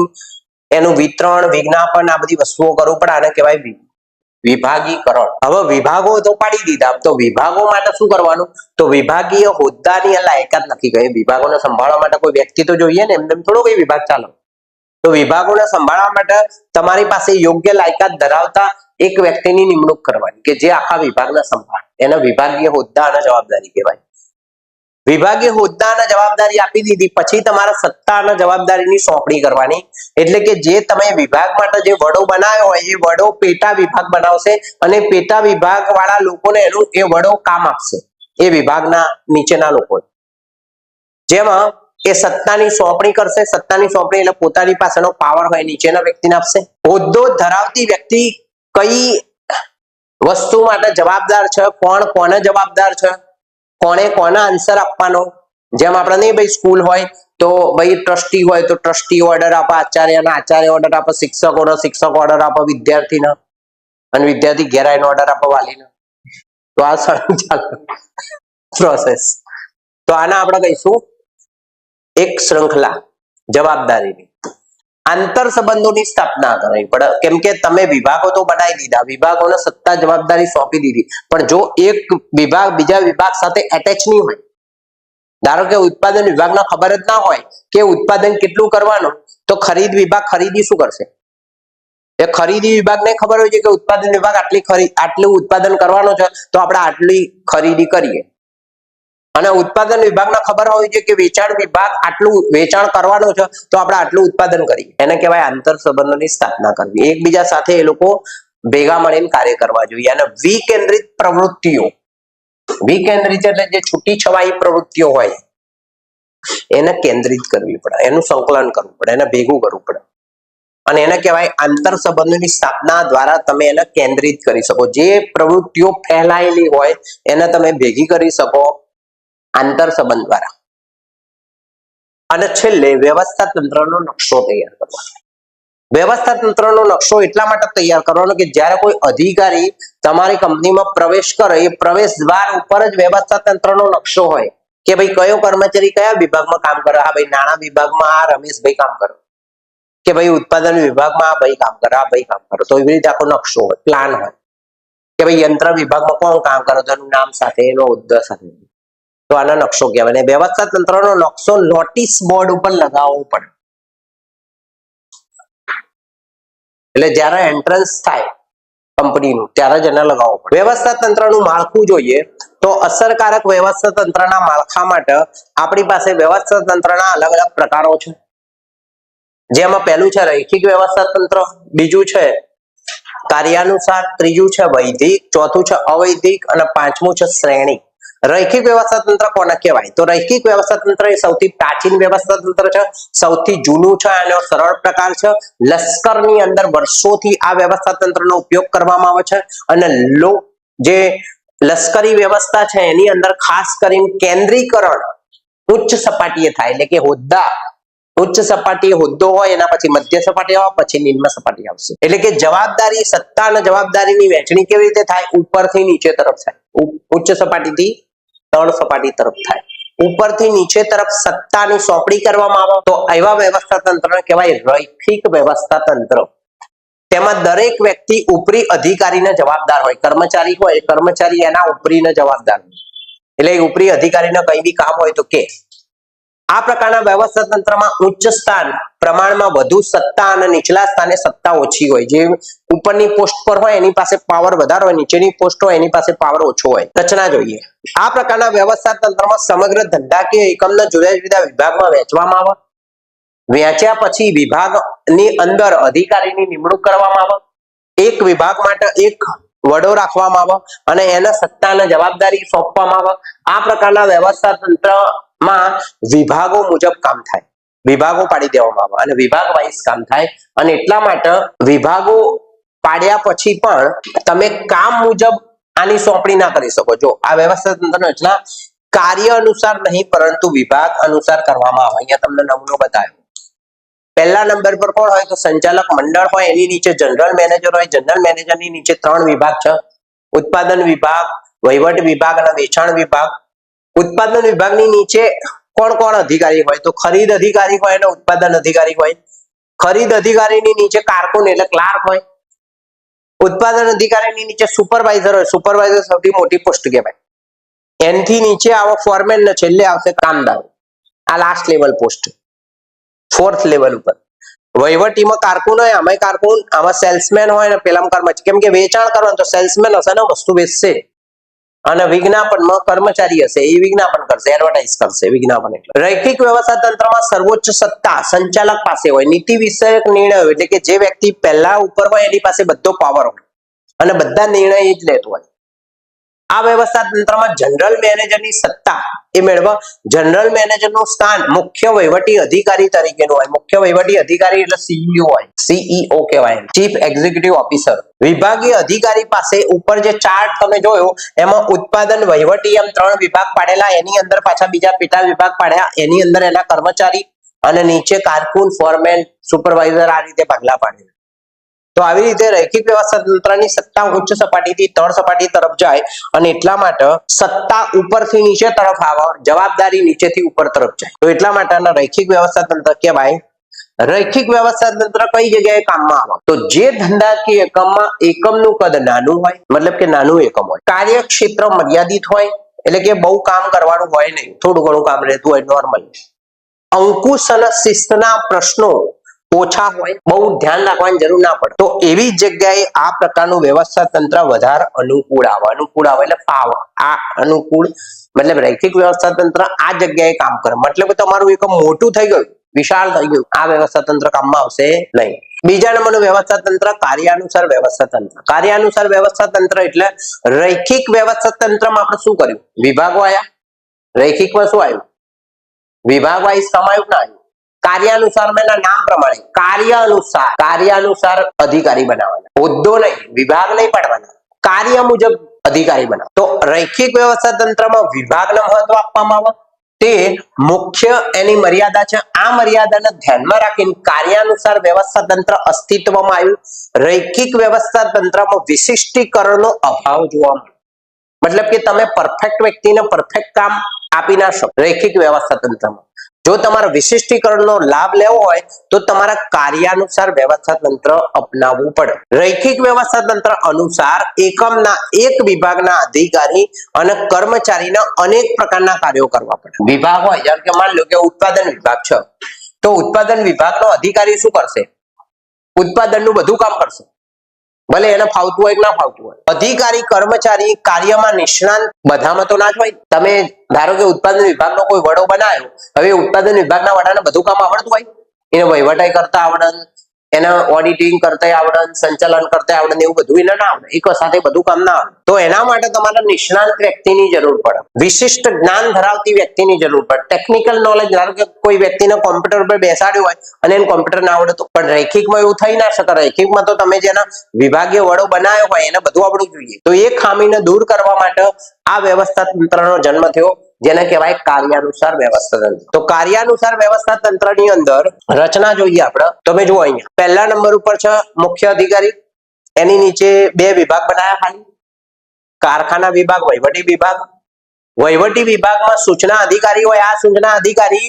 એનું વિતરણ, વિજ્ઞાપન, આ બધી વસ્તુઓ કરવું પડે. આને કહેવાય વિભાગીકરણ. હવે વિભાગો તો પાડી દીધા, તો વિભાગો માટે શું કરવાનું? તો વિભાગીય હોદ્દાની લાયકાત નક્કી કરી. વિભાગોને સંભાળવા માટે કોઈ વ્યક્તિ તો જોઈએ ને, એમ થોડો કોઈ વિભાગ ચાલે. તો વિભાગોને સંભાળવા માટે તમારી પાસે યોગ્ય લાયકાત ધરાવતા એક વ્યક્તિની નિમણૂક કરવાની કે જે આખા વિભાગને સંભાળે. એને વિભાગીય હોદ્દા અને જવાબદારી કહેવાય. વિભાગીય હોદ્દા અને જવાબદારી આપી દીધી પછી તમારે સત્તા અને જવાબદારીની સોંપણી કરવાની. એટલે કે જે તમે વિભાગ માટે જે વડો બનાવ્યો હોય એ વડો પેટા વિભાગ બનાવશે અને પેટા વિભાગ વાળા લોકોને એનું એ વડો કામ આપશે, એ વિભાગના નીચેના લોકો. જેમાં એ સત્તાની સોંપણી કરશે. સત્તાની સોંપણી એટલે પોતાની પાસેનો પાવર હોય નીચેના વ્યક્તિને આપશે. હોદ્દો ધરાવતી વ્યક્તિ કઈ વસ્તુ માટે જવાબદાર છે, કોણ કોને જવાબદાર છે, કોને કોના આન્સર આપવાનો. જેમ આપણે નહીં ભાઈ સ્કૂલ હોય તો ભાઈ ટ્રસ્ટી હોય તો ટ્રસ્ટી ઓર્ડર આપે, આચાર્યના આચાર્ય ઓર્ડર આપે, શિક્ષકોનો શિક્ષક ઓર્ડર આપે વિદ્યાર્થીના, અને વિદ્યાર્થી ઘેર આવીને ઓર્ડર આપે વાલીને. તો આ સળંગ ચાલે પ્રોસેસ. તો આના આપણે કહીશું એક શૃંખલા જવાબદારીની. આંતર સંબંધોની સ્થાપના કરવી પડે. કેમ કે તમે વિભાગો તો બનાવી દીધા, વિભાગોને સત્તા જવાબદારી સોંપી દીધી, પણ જો એક વિભાગ બીજા વિભાગ સાથે એટેચ નહીં હોય, ધારો કે ઉત્પાદન વિભાગને ખબર જ ના હોય કે ઉત્પાદન કેટલું કરવાનું, તો ખરીદ વિભાગ ખરીદી શું કરશે? એ ખરીદી વિભાગને ખબર હોય છે કે ઉત્પાદન વિભાગ આટલું ઉત્પાદન કરવાનું છે તો આપણે આટલી ખરીદી કરીએ. અને ઉત્પાદન વિભાગને ખબર હોય છે કે વેચાણ વિભાગ આટલું વેચાણ કરવાનું છે તો આપણે આટલું ઉત્પાદન કરીએ. એને કહેવાય આંતર સંબંધોની સ્થાપના કરવી. એકબીજા સાથે એ લોકો ભેગા મળીને કાર્ય કરવા જોઈએ. અને વિકેન્દ્રિત પ્રવૃત્તિઓ, વિકેન્દ્રિત એટલે જે છૂટી છવાઈ પ્રવૃત્તિઓ હોય એને કેન્દ્રિત કરવી પડે, એનું સંકલન કરવું પડે, એને ભેગું કરવું પડે. અને એને કહેવાય આંતર સંબંધોની સ્થાપના દ્વારા તમે એને કેન્દ્રિત કરી શકો. જે પ્રવૃત્તિઓ ફેલાયેલી હોય એને તમે ભેગી કરી શકો આંતર સંબંધ દ્વારા. અને છેલ્લે વ્યવસ્થા તંત્રનો નકશો તૈયાર કરવાનો. વ્યવસ્થા તંત્રનો નકશો એટલા માટે તૈયાર કરવાનો કે જ્યારે કોઈ અધિકારી તમારી કંપનીમાં પ્રવેશ કરે એ પ્રવેશ દ્વાર ઉપર જ વ્યવસ્થા તંત્રનો નકશો હોય કે ભાઈ કયો કર્મચારી કયા વિભાગમાં કામ કરે. હા ભાઈ નાણાં વિભાગમાં આ રમેશભાઈ કામ કરે, કે ભાઈ ઉત્પાદન વિભાગમાં આ ભાઈ કામ કરે, આ ભાઈ કામ કરે. તો એવી રીતે આખો નકશો હોય, પ્લાન હોય કે ભાઈ યંત્ર વિભાગમાં કોણ કામ કરે તો એનું નામ સાથે એનો હોદ્દા સાથે. તો આનો નકશો કહેવાય. અને વ્યવસ્થા તંત્રનો નકશો નોટિસ બોર્ડ ઉપર લગાવવો પડે. એટલે જ્યારે એન્ટ્રન્સ થાય કંપનીનું ત્યારે જ એને લગાવવો પડે. વ્યવસ્થા તંત્રનું માળખું જોઈએ તો અસરકારક વ્યવસ્થા તંત્રના માળખા માટે આપણી પાસે વ્યવસ્થા તંત્રના અલગ અલગ પ્રકારો છે. જેમાં પહેલું છે રૈખિક વ્યવસ્થા તંત્ર, બીજું છે કાર્યાનુસાર, ત્રીજું છે વૈધિક, ચોથું છે અવૈધિક અને પાંચમું છે શ્રેણી. રૈખિક વ્યવસ્થા તંત્ર કોને કહેવાય? તો રૈખિક વ્યવસ્થા તંત્ર એ સૌથી પ્રાચીન વ્યવસ્થા તંત્ર છે, સૌથી જૂનું છે, એનો સરળ પ્રકાર છે. લશ્કરની અંદર વર્ષોથી આ વ્યવસ્થા તંત્રનો ઉપયોગ કરવામાં આવે છે. અને જે લશ્કરી વ્યવસ્થા છે એની અંદર ખાસ કરીને કેન્દ્રીકરણ ઉચ્ચ સપાટીએ થાય. એટલે કે હોદ્દા ઉચ્ચ સપાટીએ હોદ્દો હોય, એના પછી મધ્ય સપાટી આવે, પછી નિમ્ન સપાટી આવશે. એટલે કે જવાબદારી, સત્તા અને જવાબદારીની વહેંચણી કેવી રીતે થાય? ઉપરથી નીચે તરફ થાય. ઉચ્ચ સપાટીથી તળ સપાટી તરફ થાય. ઉપરથી નીચે તરફ સત્તાની સોંપણી કરવામાં આવે તો એવા વ્યવસ્થા તંત્રને કહેવાય રૈખિક વ્યવસ્થા તંત્ર. તેમાં દરેક વ્યક્તિ ઉપરી અધિકારીને જવાબદાર હોય. કર્મચારી હોય, કર્મચારી એના ઉપરીને જવાબદાર હોય. એટલે ઉપરી અધિકારીને કઈ બી કામ હોય તો કે. આ પ્રકારના વ્યવસ્થા તંત્રમાં ઉચ્ચ સ્થાન પ્રમાણમાં વધુ સત્તા અને નીચલા સ્થાને સત્તા ઓછી હોય. જે ઉપરની પોસ્ટ પર હોય એની પાસે પાવર વધારે હોય, નીચેની પોસ્ટ હોય એની પાસે પાવર ઓછો હોય. રચના જોઈએ. આ પ્રકારના વ્યવસ્થા તંત્રમાં સમગ્ર ધંધાકીય એકમને જુદા જુદા વિભાગમાં વહેંચવામાં આવે. વહેંચ્યા પછી વિભાગની અંદર અધિકારીની નિમણૂક કરવામાં આવે. એક વિભાગ માટે એક વડો રાખવામાં આવે અને એને સત્તા અને જવાબદારી સોંપવામાં આવે. આ પ્રકારના વ્યવસ્થા તંત્રમાં વિભાગો મુજબ કામ થાય. વિભાગો પાડી દેવામાં આવે અને વિભાગ વાઇઝ કામ થાય. અને એટલા માટે વિભાગો પાડ્યા પછી પણ તમે કામ મુજબ આની સોંપણી ના કરી શકો. જો આ વ્યવસ્થા તંત્રની રચના કાર્ય અનુસાર નહીં પરંતુ વિભાગ અનુસાર કરવામાં આવે. અહીંયા તમને નમૂનો બતાવ્યો. પહેલા નંબર પર કોણ હોય? તો સંચાલક મંડળ હોય, એની નીચે જનરલ મેનેજર હોય. જનરલ મેનેજરની નીચે 3 વિભાગ છે: ઉત્પાદન વિભાગ, વહીવટ વિભાગ અને વેચાણ વિભાગ. ઉત્પાદન વિભાગની નીચે કોણ કોણ અધિકારી હોય? તો ખરીદ અધિકારી હોય અને ઉત્પાદન અધિકારી હોય. ખરીદ અધિકારીની નીચે કારકુન એટલે ક્લાર્ક હોય. ઉત્પાદન અધિકારીની નીચે સુપરવાઇઝર હોય. સુપરવાઇઝર સૌથી મોટી પોસ્ટ કહેવાય. એનથી નીચે આવો ફોરમેન ને છેલ્લે આવશે કામદાર. આ last level post, 4th level ઉપર. વહીવટીમાં કારકુન હોય, આમાં કારકુન, આમાં સેલ્સમેન હોય અને પેલામાં કર્મચારી. કેમ કે વેચાણ કરવાનું તો સેલ્સમેન હશે ને, વસ્તુ વેચશે. અને વિજ્ઞાપનમાં કર્મચારી હશે, એ વિજ્ઞાપન કરશે, એડવર્ટાઇઝ કરશે. વિજ્ઞાપન એટલે રૈખિક વ્યવસ્થા તંત્રમાં સર્વોચ્ચ સત્તા સંચાલક પાસે હોય. નીતિ વિષયક નિર્ણયો એટલે કે જે વ્યક્તિ પહેલા ઉપર હોય એની પાસે બધો પાવર હોય અને બધા નિર્ણય જ લેતો હોય. આ વ્યવસ્થા તંત્રમાં જનરલ મેનેજરની સત્તા એ મેળવવા. જનરલ મેનેજરનું સ્થાન મુખ્ય વહીવટી અધિકારી તરીકેનું હોય. મુખ્ય વહીવટી અધિકારી એટલે સીઈઓ હોય. સીઈઓ કહેવાય, ચીફ એક્ઝિક્યુટિવ ઓફિસર. વિભાગીય અધિકારી પાસે ઉપર જે ચાર્ટ તમે જોયો એમાં ઉત્પાદન, વહીવટી એમ 3 વિભાગ પાડેલા. એની અંદર પાછા બીજા પેટા વિભાગ પાડ્યા. એની અંદર એના કર્મચારી અને નીચે કારકુન, ફોરમેન, સુપરવાઇઝર, આ રીતે ભાગલા પાડેલા. તો આવી રીતે રૈખિક વ્યવસ્થા તંત્રની સત્તા ઉચ્ચ સપાટીથી તળ સપાટી તરફ જાય અને એટલા માટે સત્તા ઉપરથી નીચે તરફ આવે, જવાબદારી નીચેથી ઉપર તરફ જાય. તો એટલા માટે આને રૈખિક વ્યવસ્થા તંત્ર કહેવાય. રૈખિક વ્યવસ્થા તંત્ર કઈ જગ્યાએ કામમાં આવે? તો જે ધંધાકીય એકમમાં એકમનું કદ નાનું હોય, મતલબ કે નાનું એકમ હોય, કાર્યક્ષેત્ર મર્યાદિત હોય, એટલે કે બહુ કામ કરવાનું હોય નહીં, થોડું ઘણું કામ રહેતું હોય નોર્મલ. અંકુશ અને શિસ્તના પ્રશ્નો ઓછા હોય, બહુ ધ્યાન રાખવાની જરૂર ના પડે. તો એવી જગ્યાએ આ પ્રકારનું વ્યવસ્થા તંત્ર વધારે અનુકૂળ આવે. અનુકૂળ આવે એટલે ફાવે. આ અનુકૂળ મતલબ રૈખિક વ્યવસ્થા તંત્ર આ જગ્યાએ કામ કરે. મતલબ તમારું એકમ મોટું થઈ ગયું, વિશાળ થઈ ગયું, આ વ્યવસ્થા તંત્ર કામમાં આવશે નહીં. બીજા નંબરનું વ્યવસ્થા તંત્ર કાર્યાનુસાર વ્યવસ્થા તંત્ર. કાર્યાનુસાર વ્યવસ્થા તંત્ર એટલે રૈખિક વ્યવસ્થા તંત્રમાં આપણે શું કર્યું? વિભાગો આવ્યા. રૈખિકમાં શું આવ્યું? વિભાગ વાઇઝ સમાયું ના આવ્યું. કાર્યાનુસાર ના નામ પ્રમાણે કાર્યાનુસાર અધિકારી બનાવવાના. હોદ્દો નહીં, વિભાગ નહીં પાડવાના, કાર્ય મુજબ અધિકારી બનાવ. તો રૈખિક વ્યવસ્થા તંત્રમાં વિભાગને મહત્વ આપવામાં આવે તે મુખ્ય એની મર્યાદા છે. આ મર્યાદાને ધ્યાનમાં રાખીને કાર્યાનુસાર વ્યવસ્થા તંત્ર અસ્તિત્વમાં આવ્યું. રૈખિક વ્યવસ્થા તંત્રમાં વિશિષ્ટીકરણનો અભાવ જોવા મળે. મતલબ કે તમે પરફેક્ટ વ્યક્તિને પરફેક્ટ કામ આપી ના શકો રૈખિક વ્યવસ્થા તંત્રમાં. જો તમારે વિશિષ્ટીકરણનો લાભ લેવો હોય તો તમારા કાર્યાનુસાર વ્યવસ્થા તંત્ર અપનાવવું પડે. રૈખિક વ્યવસ્થા તંત્ર અનુસાર એકમના એક વિભાગના અધિકારી અને કર્મચારીના અનેક પ્રકારના કાર્યો કરવા પડે. વિભાગ હોય જેમ કે માની લો કે ઉત્પાદન વિભાગ છે, તો ઉત્પાદન વિભાગનો અધિકારી શું કરશે? ઉત્પાદનનું બધું કામ કરશે, ભલે એને ફાવતું હોય કે ના ફાવતું હોય. અધિકારી કર્મચારી કાર્યમાં નિષ્ણાંત બધામાં તો ના જ હોય. તમે ધારો કે ઉત્પાદન વિભાગનો કોઈ વડો બનાવ્યો, હવે ઉત્પાદન વિભાગના વડાને બધું કામ આવડતું હોય? એને વહીવટાઈ કરતા આવડે, એને ઓડિટિંગ કરતા આવડે, સંચાલન કરતા આવડે, એવું બધું એને ના આવડે. એક સાથે બધું કામ ના આવડે. તો એના માટે તમારે નિષ્ણાંત વ્યક્તિની જરૂર પડે, વિશિષ્ટ જ્ઞાન ધરાવતી વ્યક્તિની જરૂર પડે. ટેકનિકલ નોલેજ, ધારો કે કોઈ વ્યક્તિને કોમ્પ્યુટર પર બેસાડ્યું હોય અને એને કોમ્પ્યુટર ના આવડે, તો પણ રૈખિકમાં એવું થઈ ના શકે. રૈખિકમાં તો તમે જેના વિભાગીય વડો બનાવ્યો હોય એને બધું આવડવું જોઈએ. તો એ ખામીને દૂર કરવા માટે આ વ્યવસ્થા તંત્રનો જન્મ થયો, જેને કહેવાય કાર્યાનુસાર વ્યવસ્થા તંત્ર. તો કાર્યાનુસાર વ્યવસ્થા તંત્રની અંદર રચના જોઈએ આપણે. તમે જુઓ અહીંયા પહેલા નંબર ઉપર છે મુખ્ય અધિકારી, એની નીચે બે વિભાગ બનાવ્યા ખાલી, કારખાના વિભાગ, વહીવટી વિભાગ. વહીવટી વિભાગમાં સૂચના અધિકારી હોય. આ સૂચના અધિકારી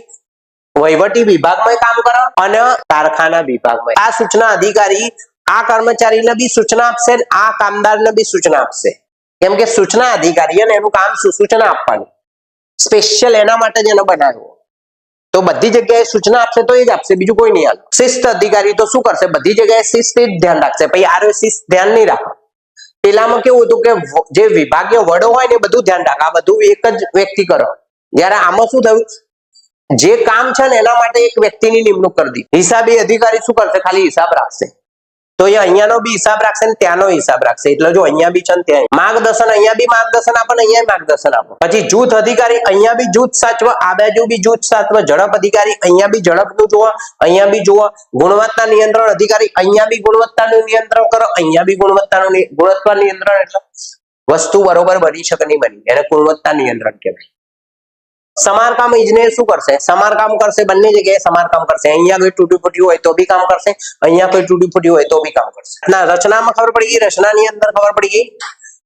વહીવટી વિભાગમાં કામ કરે અને કારખાના વિભાગમાં. આ સૂચના અધિકારી આ કર્મચારીને બી સૂચના આપશે, આ કામદારને બી સૂચના આપશે. કેમ કે સૂચના અધિકારી અને એનું કામ સૂચના આપવાની, સ્પેશિયલ એના માટે જ એને બનાવ્યો. તો બધી જગ્યાએ સૂચના આપશે તો એ જ આપશે, બીજું કોઈ નહીં આપે. શિસ્ત અધિકારી તો શું કરશે? બધી જગ્યાએ શિસ્ત જ ધ્યાન રાખશે. પછી આ શિસ્ત ધ્યાન નહીં રાખે. પેલામાં કેવું હતું કે જે વિભાગીય વડો હોય ને એ બધું ધ્યાન રાખે, આ બધું એક જ વ્યક્તિ કરે. જ્યારે આમાં શું થયું, જે કામ છે ને એના માટે એક વ્યક્તિની નિમણૂક કરી દીધી. હિસાબી અધિકારી શું કરશે? ખાલી હિસાબ રાખશે. તો એ અહીંયાનો બી હિસાબ રાખશે ને ત્યાંનો હિસાબ રાખશે. એટલે જો અહીંયા બી છે ને ત્યાં માર્ગદર્શન, અહીંયા બી માર્ગદર્શન આપે ને અહીંયા માર્ગદર્શન આપે. પછી જૂથ અધિકારી, અહીંયા બી જૂથ સાચવે, આ બાજુ બી જૂથ સાચવે. ઝડપ અધિકારી, અહીંયા બી ઝડપનું જોવા, અહીંયા બી જોવા. ગુણવત્તા નિયંત્રણ અધિકારી, અહીંયા બી ગુણવત્તાનું નિયંત્રણ કરો, અહીંયા બી ગુણવત્તા નિયંત્રણ. એટલે વસ્તુ બરોબર બની શકે નહીં બની, એને ગુણવત્તા નિયંત્રણ કહેવાય. સમારકામ ઇજનેર શું કરશે? સમારકામ કરશે, બંને જગ્યાએ સમારકામ કરશે. અહીંયા કોઈ તૂટી ફૂટ્યું હોય તો બી કામ કરશે, અહીંયા કોઈ તૂટી ફૂટ્યું હોય તો બી કામ કરશે. ના, રચનામાં ખબર પડી ગઈ, રચનાની અંદર ખબર પડી ગઈ.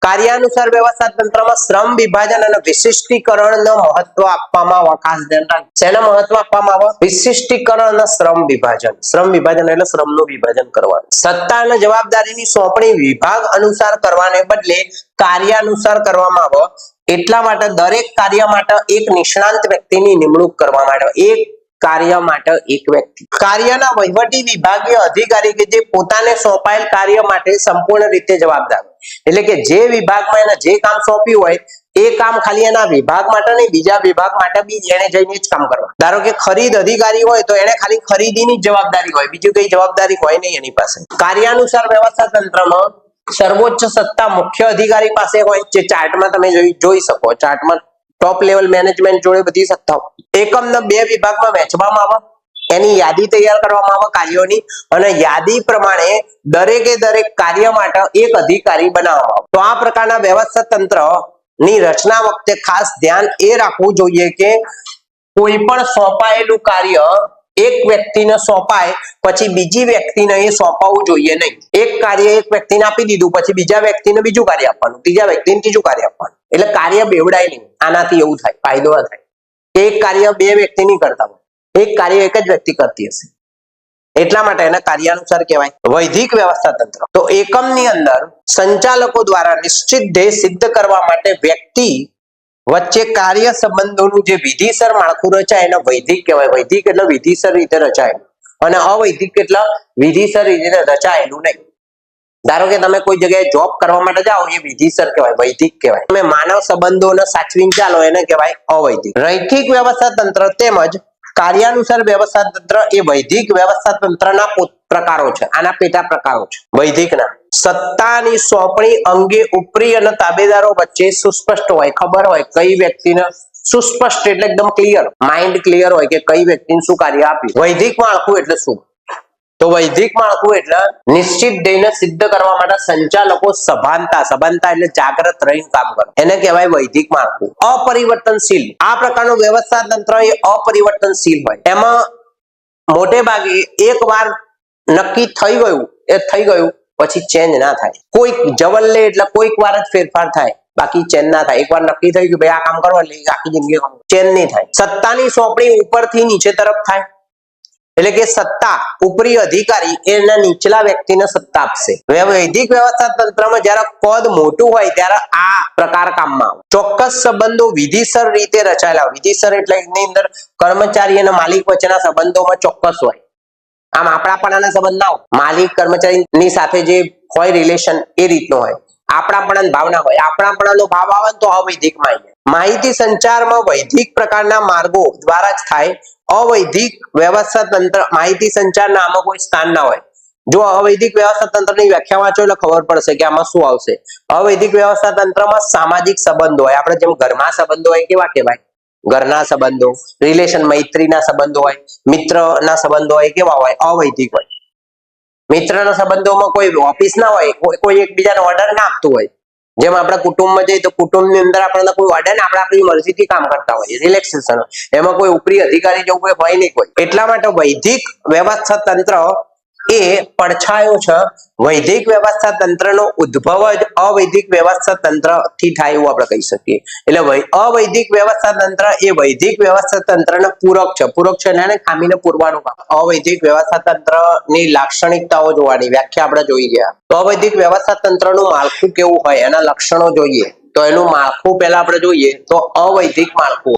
કાર્યાનુસાર વ્યવસ્થા તંત્રમાં શ્રમ વિભાજન અને વિશિષ્ટીકરણનો મહત્વ આપવામાં આવે. ખાસ ધ્યાન રાખજો, શેને મહત્વ આપવામાં આવે? વિશિષ્ટીકરણ અને શ્રમ વિભાજન. શ્રમ વિભાજન એટલે શ્રમનું વિભાજન કરવાનું. સત્તા અને જવાબદારીની સોંપણી વિભાગ અનુસાર કરવાને બદલે કાર્યાનુસાર કરવામાં આવે. એટલા માટે દરેક કાર્ય માટે એક નિષ્ણાંત વ્યક્તિની નિમણૂક કરવામાં આવે. એક કાર્ય માટે એક વ્યક્તિ. કાર્યના વહીવટી વિભાગીય અધિકારી કે જે પોતાને સોંપાયેલ કાર્ય માટે સંપૂર્ણ રીતે જવાબદાર. એટલે કે જે વિભાગમાં એને જે કામ સોંપ્યું હોય એ કામ ખાલી એના વિભાગ માટે નહીં, બીજા વિભાગ માટે બી એને જઈને જ કામ કરવા. ધારો કે ખરીદ અધિકારી હોય તો એને ખાલી ખરીદીની જ જવાબદારી હોય, બીજું કઈ જવાબદારી હોય નહીં એની પાસે. કાર્યાનુસાર વ્યવસ્થા તંત્રમાં સર્વોચ્ચ સત્તા મુખ્ય અધિકારી પાસે હોય, જે ચાર્ટમાં તમે જોઈ શકો. ચાર્ટમાં ટોપ લેવલ મેનેજમેન્ટ જોડે બધી સત્તા. એકમને બે વિભાગમાં વહેંચવામાં આવે, એની યાદી તૈયાર કરવામાં આવે કાર્યોની, અને યાદી પ્રમાણે દરેકે દરેક કાર્ય માટે એક અધિકારી બનાવવામાં આવે. તો આ પ્રકારના વ્યવસ્થા તંત્ર ની રચના વખતે ખાસ ધ્યાન એ રાખવું જોઈએ કે કોઈ પણ સોંપાયેલું કાર્ય એક વ્યક્તિને સોંપાય પછી બીજી વ્યક્તિને એ સોંપવું જોઈએ નહીં. એક કાર્ય એક વ્યક્તિને આપી દીધું, પછી બીજા વ્યક્તિને બીજું કાર્ય આપવાનું, ત્રીજા વ્યક્તિને ત્રીજું કાર્ય આપવાનું. એટલે કાર્ય બેવડાય નહીં. આનાથી એવું થાય, ફાયદો ના થાય. એક કાર્ય બે વ્યક્તિ નહીં કરતા હોય, એક કાર્ય એક જ વ્યક્તિ કરતી હશે. એટલા માટે એને કાર્યાનુસાર કહેવાય. વૈધિક વ્યવસ્થા તંત્ર તો એકમની અંદર સંચાલકો દ્વારા નિશ્ચિત ધ્યેય સિદ્ધ કરવા માટે વ્યક્તિ વચ્ચે કાર્ય સંબંધોનું જે વિધિસર માળખું રચાય એને વૈધિક કહેવાય. વૈધિક એટલે વિધિસર રીતે રચાયેલું, અને અવૈધિક એટલે વિધિસર રીતે રચાયેલું નહીં. ધારો કે તમે કોઈ જગ્યાએ જોબ કરવા માટે જાઓ, એ વિધિસર કહેવાય, વૈધિક કહેવાય. તમે માનવ સંબંધોને સાચવીને ચાલો એને કહેવાય અવૈધિક. રૈખિક વ્યવસ્થા તંત્ર તેમજ કાર્યાનુસાર વ્યવસ્થા તંત્ર એ વૈધિક વ્યવસ્થા તંત્રના પ્રકારો છે. આના પેટા પ્રકારો છે વૈધિકના. સત્તાની સોંપણી અંગે ઉપરી અને તાબેદારો વચ્ચે સુસ્પષ્ટ હોય, ખબર હોય કઈ વ્યક્તિને, સુસ્પષ્ટ એટલે એકદમ ક્લિયર, માઇન્ડ ક્લિયર હોય કે કઈ વ્યક્તિને શું કાર્ય આપ્યું. વૈધિક માળખું એટલે શું? તો વૈદિક માળખું એટલે નિશ્ચિત ધ્યેયને સિદ્ધ કરવા માટે સંચાલકો સભાનતા એટલે જાગ્રત રહીને કામ કરે, એને કહેવાય વૈદિક માળખું. અપરિવર્તનશીલ, આ પ્રકારનું વ્યવસ્થા તંત્ર એ અપરિવર્તનશીલ હોય. એમાં મોટે ભાગે એકવાર નક્કી થઈ ગયું પછી ચેન્જ ના થાય. કોઈક જવલ્લે એટલે કોઈક વાર જ ફેરફાર થાય, બાકી ચેન્જ ના થાય. એકવાર નક્કી થઈ ગયું ભાઈ આ કામ કરવા એટલે આખી જિંદગી ચેન્જ નહીં થાય. સત્તાની સોંપણી ઉપરથી નીચે તરફ થાય, એટલે કે સત્તા ઉપરી અધિકારી એના નીચલા વ્યક્તિને સત્તા આપશે. વૈદિક વ્યવસ્થા તંત્રમાં જ્યારે પદ મોટું હોય ત્યારે આ પ્રકાર કામમાં આવે. ચોક્કસ સંબંધો વિધિસર રીતે રચાયેલા હોય. વિધિસર એટલે એની અંદર કર્મચારી અને માલિક વચ્ચેના સંબંધોમાં ચોક્કસ હોય. આમ આપણાપણાના સંબંધ ના હોય. માલિક કર્મચારીની સાથે જે હોય રિલેશન એ રીતનો હોય. આપણાપણાનો ભાવ ના હોય. આપણાપણાનો ભાવ આવે તો અવૈધિક માહિતી સંચારમાં વૈદિક પ્રકારના માર્ગો દ્વારા જ થાય. અવૈધિક વ્યવસ્થા તંત્ર માહિતી સંચારના આમાં કોઈ સ્થાન ના હોય. જો અવૈધિક વ્યવસ્થા તંત્રની વ્યાખ્યા વાંચો એટલે ખબર પડશે કે આમાં શું આવશે. અવૈધિક વ્યવસ્થા તંત્રમાં સામાજિક સંબંધો હોય. આપણે જેમ ઘરમાં સંબંધો હોય કેવા કહેવાય? ઘરના સંબંધો, રિલેશન મૈત્રીના સંબંધો હોય, મિત્રના સંબંધો હોય કેવા હોય? અવૈધિક હોય. મિત્રના સંબંધોમાં કોઈ ઓફિસ ના હોય, કોઈ એકબીજાને ઓર્ડર ના આપતું હોય. જેમ આપણે કુટુંબમાં જઈએ તો કુટુંબની અંદર આપણને કોઈ ઓર્ડર ને આપણે આપણી મરજીથી કામ કરતા હોઈએ, રિલેક્સેશન. એમાં કોઈ ઉપરી અધિકારી જેવું કોઈ હોય નહીં કોઈ. એટલા માટે વૈદિક વ્યવસ્થા તંત્ર એ પડછાયો છે. વૈદિક વ્યવસ્થા તંત્રનો ઉદ્ભવ જ અવૈદિક વ્યવસ્થા તંત્ર થી થાય એવું આપણે કહી શકીએ. એટલે અવૈદિક વ્યવસ્થા તંત્ર એ વૈદિક વ્યવસ્થા તંત્રનો પૂરક છે. પૂરક છે એને ખામીને પૂરવાનું કામ. અવૈદિક વ્યવસ્થા તંત્રની લાક્ષણિકતાઓ જોવાની વ્યાખ્યા આપણે જોઈ ગયા. તો અવૈદિક વ્યવસ્થા તંત્રનું માળખું કેવું હોય એના લક્ષણો જોઈએ. તો એનું માળખું પહેલા આપણે જોઈએ તો અવૈધિક માળખું.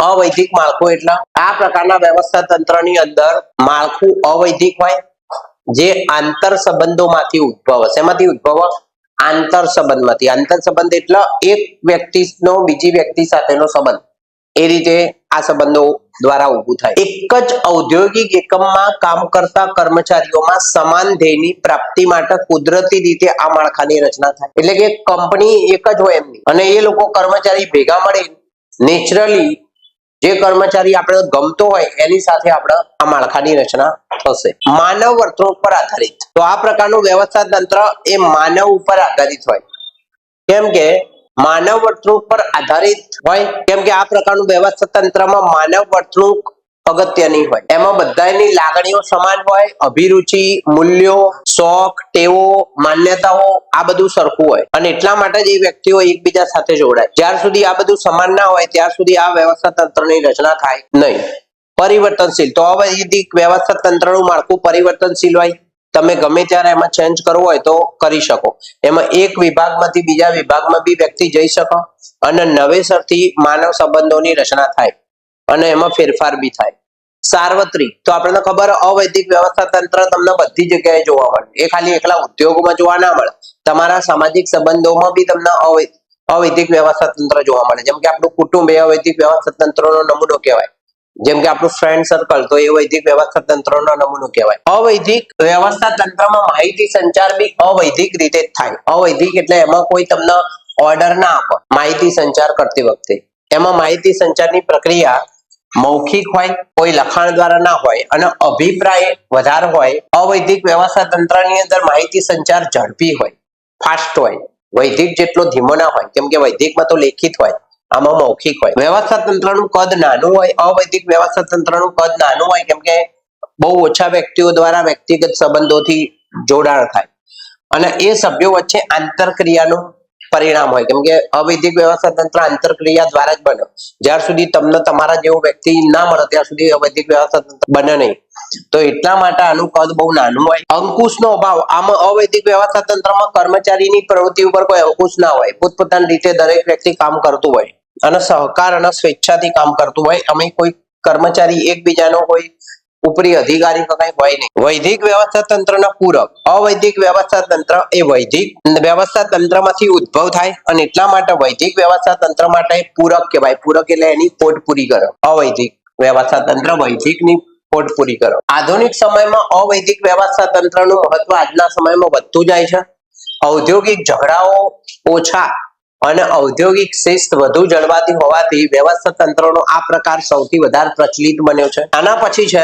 અવૈધિક માળખું એટલે આ પ્રકારના વ્યવસ્થા તંત્રની અંદર માળખું અવૈધિક હોય, જે આંતર સંબંધોમાંથી ઉદ્ભવ. શેમાંથી ઉદ્ભવ? આંતર સંબંધમાંથી. આંતર સંબંધ એટલે એક વ્યક્તિનો બીજી વ્યક્તિ સાથેનો સંબંધ. એ રીતે આ સંબંધો દ્વારા ઊભું થાય. એક જ ઔદ્યોગિક એકમમાં કામ કરતા કર્મચારીઓમાં સમાન ધ્યેયની પ્રાપ્તિ માટે કુદરતી રીતે આ માળખાની રચના થાય. એટલે કે કંપની એક જ હોય એમની, અને એ લોકો કર્મચારી ભેગા મળી નેચરલી જે કર્મચારી આપણે ગમતો હોય એની સાથે આપણે આ માળખાની રચના થશે. માનવ વર્તણૂક પર આધારિત. તો આ પ્રકારનું વ્યવસ્થા તંત્ર એ માનવ ઉપર આધારિત હોય. કેમ કે માનવ વર્તણૂક પર આધારિત હોય? કેમ કે આ પ્રકારનું વ્યવસ્થા તંત્રમાં માનવ વર્તણૂક અગત્યની હોય. એમાં બધાની લાગણીઓ સમાન હોય, અભિરુચિ, મૂલ્યો, શોખ, ટેવો, માન્યતાઓ આ બધું સરખું હોય. અને એટલા માટે જ એ વ્યક્તિઓ એકબીજા સાથે જોડાય. જ્યાર સુધી આ બધું સમાન ના હોય ત્યાર સુધી આ વ્યવસ્થા તંત્રની રચના થાય નહીં. પરિવર્તનશીલ. તો અવૈધિક વ્યવસ્થા તંત્રનું માળખું પરિવર્તનશીલ હોય. તમે ગમે ત્યારે એમાં ચેન્જ કરવો હોય તો કરી શકો. એમાં એક વિભાગમાંથી બીજા વિભાગમાં બી વ્યક્તિ જઈ શકો અને નવેસરથી માનવ સંબંધોની રચના થાય અને એમાં ફેરફાર બી થાય. સાર્વત્રિક. તો આપણને ખબર અવૈધિક વ્યવસ્થા તંત્ર તમને બધી જગ્યાએ જોવા મળે. એ ખાલી એકલા ઉદ્યોગોમાં જોવા ના મળે. તમારા સામાજિક સંબંધોમાં બી તમને અવૈધિક વ્યવસ્થા તંત્ર જોવા મળે. જેમ કે આપણું કુટુંબ એ અવૈધિક વ્યવસ્થા તંત્રનો નમૂનો કહેવાય. જેમ કે આપણું ફ્રેન્ડ સર્કલ તો એ વૈદિક વ્યવસ્થા તંત્રનો નમૂનો કહેવાય. અવૈધિક વ્યવસ્થા તંત્રમાં માહિતી સંચાર બી અવૈધિક રીતે જ થાય. અવૈધિક એટલે એમાં કોઈ તમને ઓર્ડર ના આપે. માહિતી સંચાર કરતી વખતે એમાં માહિતી સંચારની પ્રક્રિયા મૌખિક હોય, કોઈ લખાણ દ્વારા ના હોય અને અભિપ્રાય વધારે હોય. અવૈધિક વ્યવસ્થા તંત્રની અંદર માહિતી સંચાર ઝડપી હોય, ફાસ્ટ હોય. વૈદિક જેટલો ધીમો ના હોય, કેમ કે વૈદિકમાં તો લેખિત હોય, આમાં મૌખિક હોય. વ્યવસ્થા તંત્રનું કદ નાનું હોય. અવૈધિક વ્યવસ્થા તંત્રનું કદ નાનું હોય કેમ કે બહુ ઓછા વ્યક્તિઓ દ્વારા વ્યક્તિગત સંબંધોથી જોડાણ થાય અને એ સભ્યો વચ્ચે આંતરક્રિયાનું પરિણામ હોય. કેમ કે અવૈધિક વ્યવસ્થા તંત્ર આંતરક્રિયા દ્વારા જ બને. જ્યાર સુધી તમને તમારા જેવો વ્યક્તિ ના મળે ત્યાં સુધી અવૈધિક વ્યવસ્થા તંત્ર બને નહીં. તો એટલા માટે આનું કદ બહુ નાનું હોય. અંકુશનો અભાવ. આમાં અવૈધિક વ્યવસ્થા તંત્રમાં કર્મચારીની પ્રવૃત્તિ ઉપર કોઈ અંકુશ ના હોય. પોતપોતાની રીતે દરેક વ્યક્તિ કામ કરતું હોય અને સહકાર અને સ્વેચ્છાથી કામ કરતું હોય. અમે કોઈ કર્મચારી એકબીજાનો કોઈ ઉપરી અધિકારી કઈ હોય નહીં. વૈદિક વ્યવસ્થા તંત્રના પૂરક. અવૈધિક વ્યવસ્થા તંત્ર એ વૈદિક વ્યવસ્થા તંત્રમાંથી ઉદ્ભવ થાય અને એટલા માટે વૈદિક વ્યવસ્થા તંત્ર માટે પૂરક કહેવાય. પૂરક એટલે એની ખોટ પૂરી કરે. અવૈધિક વ્યવસ્થા તંત્ર વૈદિકની ખોટ પૂરી કરે. આધુનિક સમયમાં અવૈધિક વ્યવસ્થા તંત્રનું મહત્વ આજના સમયમાં વધતું જાય છે. ઔદ્યોગિક ઝઘડાઓ ઓછા અને ઔદ્યોગિક શિસ્ત વધુ જળવાતી હોવાથી વ્યવસ્થા તંત્રનો આ પ્રકાર સૌથી વધારે પ્રચલિત બન્યો છે. આના પછી છે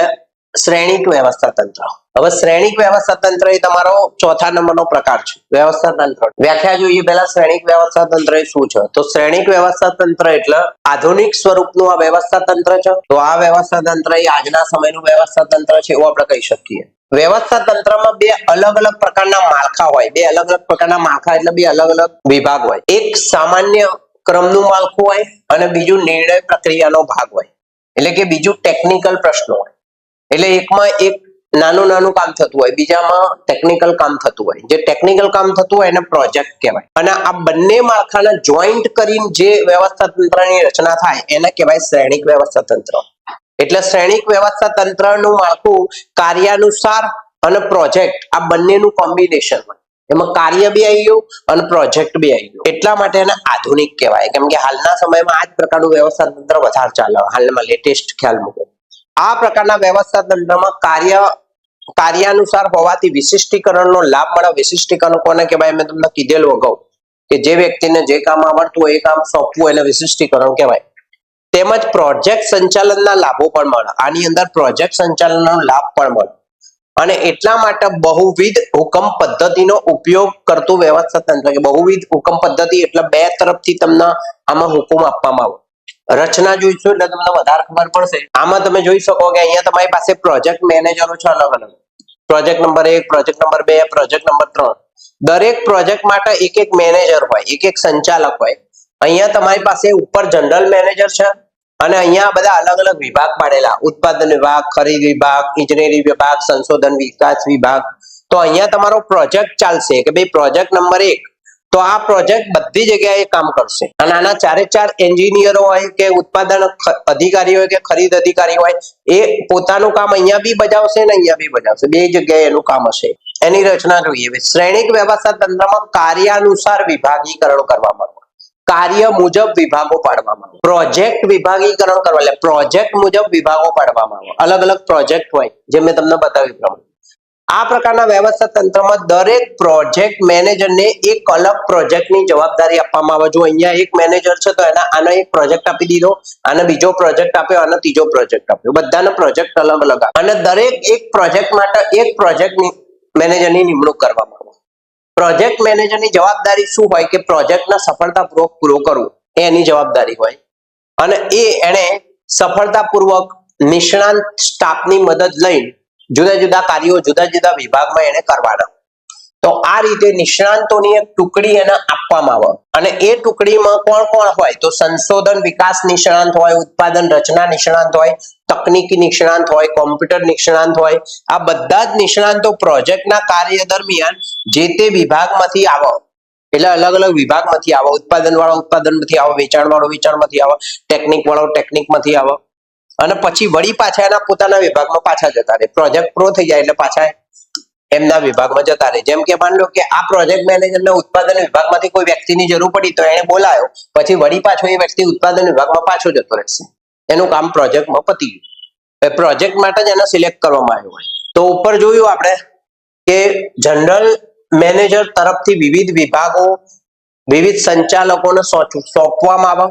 શ્રેણિક વ્યવસ્થા તંત્ર. હવે શ્રેણિક વ્યવસ્થા તંત્ર એ તમારો ચોથા નંબરનો પ્રકાર છે વ્યવસ્થા તંત્ર. વ્યાખ્યા જોઈએ પહેલા શ્રેણિક વ્યવસ્થા તંત્ર એ શું છે? તો શ્રેણિક વ્યવસ્થા તંત્ર એટલે આધુનિક સ્વરૂપનું આ વ્યવસ્થા તંત્ર છે. તો આ વ્યવસ્થા તંત્ર એ આજના સમયનું વ્યવસ્થા તંત્ર છે એવું આપણે કહી શકીએ. વ્યવસ્થા તંત્રમાં બે અલગ અલગ પ્રકારના માળખા હોય. બે અલગ અલગ પ્રકારના માળખા એટલે બે અલગ અલગ વિભાગ હોય. એક સામાન્ય ક્રમનું માળખું હોય અને બીજું નિર્ણય પ્રક્રિયાનો ભાગ હોય. એટલે કે બીજું ટેકનિકલ પ્રશ્નો હોય. એટલે એકમાં એક નાનું નાનું કામ થતું હોય, બીજામાં ટેકનિકલ કામ થતું હોય. જે ટેકનિકલ કામ થતું હોય એને પ્રોજેક્ટ કહેવાય. અને આ બંને માળખાને જોઈન્ટ કરીને જે વ્યવસ્થા તંત્રની રચના થાય એને કહેવાય શ્રેણિક વ્યવસ્થા તંત્ર. એટલે શ્રેણિક વ્યવસ્થા તંત્રનું માળખું કાર્યાનુસાર અને પ્રોજેક્ટ આ બંનેનું કોમ્બિનેશન હોય. એમાં કાર્ય બી આવી ગયું અને પ્રોજેક્ટ બી આવી ગયું. એટલા માટે એને આધુનિક કહેવાય. કેમ કે હાલના સમયમાં આ જ પ્રકારનું વ્યવસ્થા તંત્ર વધારે ચાલે. હાલમાં લેટેસ્ટ ખ્યાલ મૂકો. આ પ્રકારના વ્યવસ્થા તંત્રમાં કાર્યાનુસાર હોવાથી વિશિષ્ટીકરણનો લાભ મળે. વિશિષ્ટીકરણ કોને કહેવાય? મેં તમને કીધેલું અગાઉ કે જે વ્યક્તિને જે કામ આવડતું હોય એ કામ સોંપવું એને વિશિષ્ટીકરણ કહેવાય. તેમજ પ્રોજેક્ટ સંચાલનના લાભો પણ મળે. આની અંદર પ્રોજેક્ટ સંચાલનનો લાભ પણ મળે. અને એટલા માટે બહુવિધ હુકમ પદ્ધતિનો ઉપયોગ કરતું વ્યવસ્થા તંત્ર. બહુવિધ હુકમ પદ્ધતિ એટલે બે તરફથી તમને આમાં હુકમ આપવામાં આવે. રચના જોઈશું એટલે તમને વધારે ખબર પડશે. આમાં તમે જોઈ શકો કે અહીંયા તમારી પાસે પ્રોજેક્ટ મેનેજરો છે અલગ અલગ. Project number 1, project number 2, project number 3. દરેક પ્રોજેક્ટ માટે એક એક મેનેજર હોય, એક એક સંચાલક હોય. અહીંયા તમારી પાસે ઉપર જનરલ મેનેજર છે અને અહીંયા બધા અલગ અલગ વિભાગ પાડેલા. ઉત્પાદન વિભાગ, ખરીદ વિભાગ, ઇજનેરી વિભાગ, સંશોધન વિકાસ વિભાગ. તો અહીંયા તમારો પ્રોજેક્ટ ચાલશે કે ભાઈ પ્રોજેક્ટ નંબર 1 તો આ પ્રોજેક્ટ બધી જગ્યાએ કામ કરશે. અને આના ચારે ચાર એન્જિનિયરો હોય કે ઉત્પાદન અધિકારી હોય કે ખરીદ અધિકારી હોય એ પોતાનું કામ અહીંયા બી બજાવશે ને અહીંયા બી બજાવશે. બે જગ્યાએ એનું કામ હશે. એની રચના જોઈએ. શ્રેણિક વ્યવસ્થા તંત્રમાં કાર્યાનુસાર વિભાગીકરણ કરવામાં આવે. કાર્ય મુજબ વિભાગો પાડવામાં આવે. પ્રોજેક્ટ વિભાગીકરણ કરવા એટલે પ્રોજેક્ટ મુજબ વિભાગો પાડવામાં આવે. અલગ અલગ પ્રોજેક્ટ હોય જે મેં તમને બતાવ્યું પ્રમાણે. આ પ્રકારના વ્યવસ્થા તંત્રમાં દરેક પ્રોજેક્ટ મેનેજરને એક અલગ પ્રોજેક્ટની જવાબદારી આપવામાં આવે. જો અહીંયા એક મેનેજર છે તો આનો એક પ્રોજેક્ટ આપી દીધો, આને બીજો પ્રોજેક્ટ આપ્યો, આને ત્રીજો પ્રોજેક્ટ આપ્યો. બધાને પ્રોજેક્ટ અલગ અલગ આપે અને દરેક એક પ્રોજેક્ટ માટે એક પ્રોજેક્ટ મેનેજરની નિમણૂક કરવામાં આવે. પ્રોજેક્ટ મેનેજરની જવાબદારી શું હોય કે પ્રોજેક્ટને સફળતાપૂર્વક પૂરો કરવો એ એની જવાબદારી હોય. અને એને સફળતાપૂર્વક નિષ્ણાંત સ્ટાફની મદદ લઈને જુદા જુદા કાર્યો જુદા જુદા વિભાગમાં એને કરવાના. તો આ રીતે નિષ્ણાંતોની એક ટુકડી એને આપવામાં આવે. અને એ ટુકડીમાં કોણ કોણ હોય? તો સંશોધન વિકાસ નિષ્ણાંત હોય, ઉત્પાદન રચના નિષ્ણાંત હોય, તકનીકી નિષ્ણાંત હોય, કોમ્પ્યુટર નિષ્ણાંત હોય. આ બધા જ નિષ્ણાંતો પ્રોજેક્ટના કાર્ય દરમિયાન જે તે વિભાગમાંથી આવે. એટલે અલગ અલગ વિભાગમાંથી આવે. ઉત્પાદન વાળો ઉત્પાદનમાંથી આવે, વેચાણ વાળો વેચાણમાંથી આવે, ટેકનિક વાળો ટેકનિકમાંથી આવે. અને પછી વળી પાછા એના પોતાના વિભાગમાં પાછા જતા રહે. પ્રોજેક્ટ પૂરો થઈ જાય એટલે પાછા એમના વિભાગમાં જતા રહે. જેમ કે માની લો કે આ પ્રોજેક્ટ મેનેજરને ઉત્પાદન વિભાગમાંથી કોઈ વ્યક્તિની જરૂર પડી તો એને બોલાયો, પછી વળી પાછો એ વ્યક્તિ ઉત્પાદન વિભાગમાં પાછો જતો રહેશે. એનું કામ પ્રોજેક્ટમાં પતી ગયું. પ્રોજેક્ટ માટે જ એને સિલેક્ટ કરવામાં આવ્યો હોય. તો ઉપર જોયું આપણે કે જનરલ મેનેજર તરફથી વિવિધ વિભાગો વિવિધ સંચાલકોને સોંપવામાં આવે.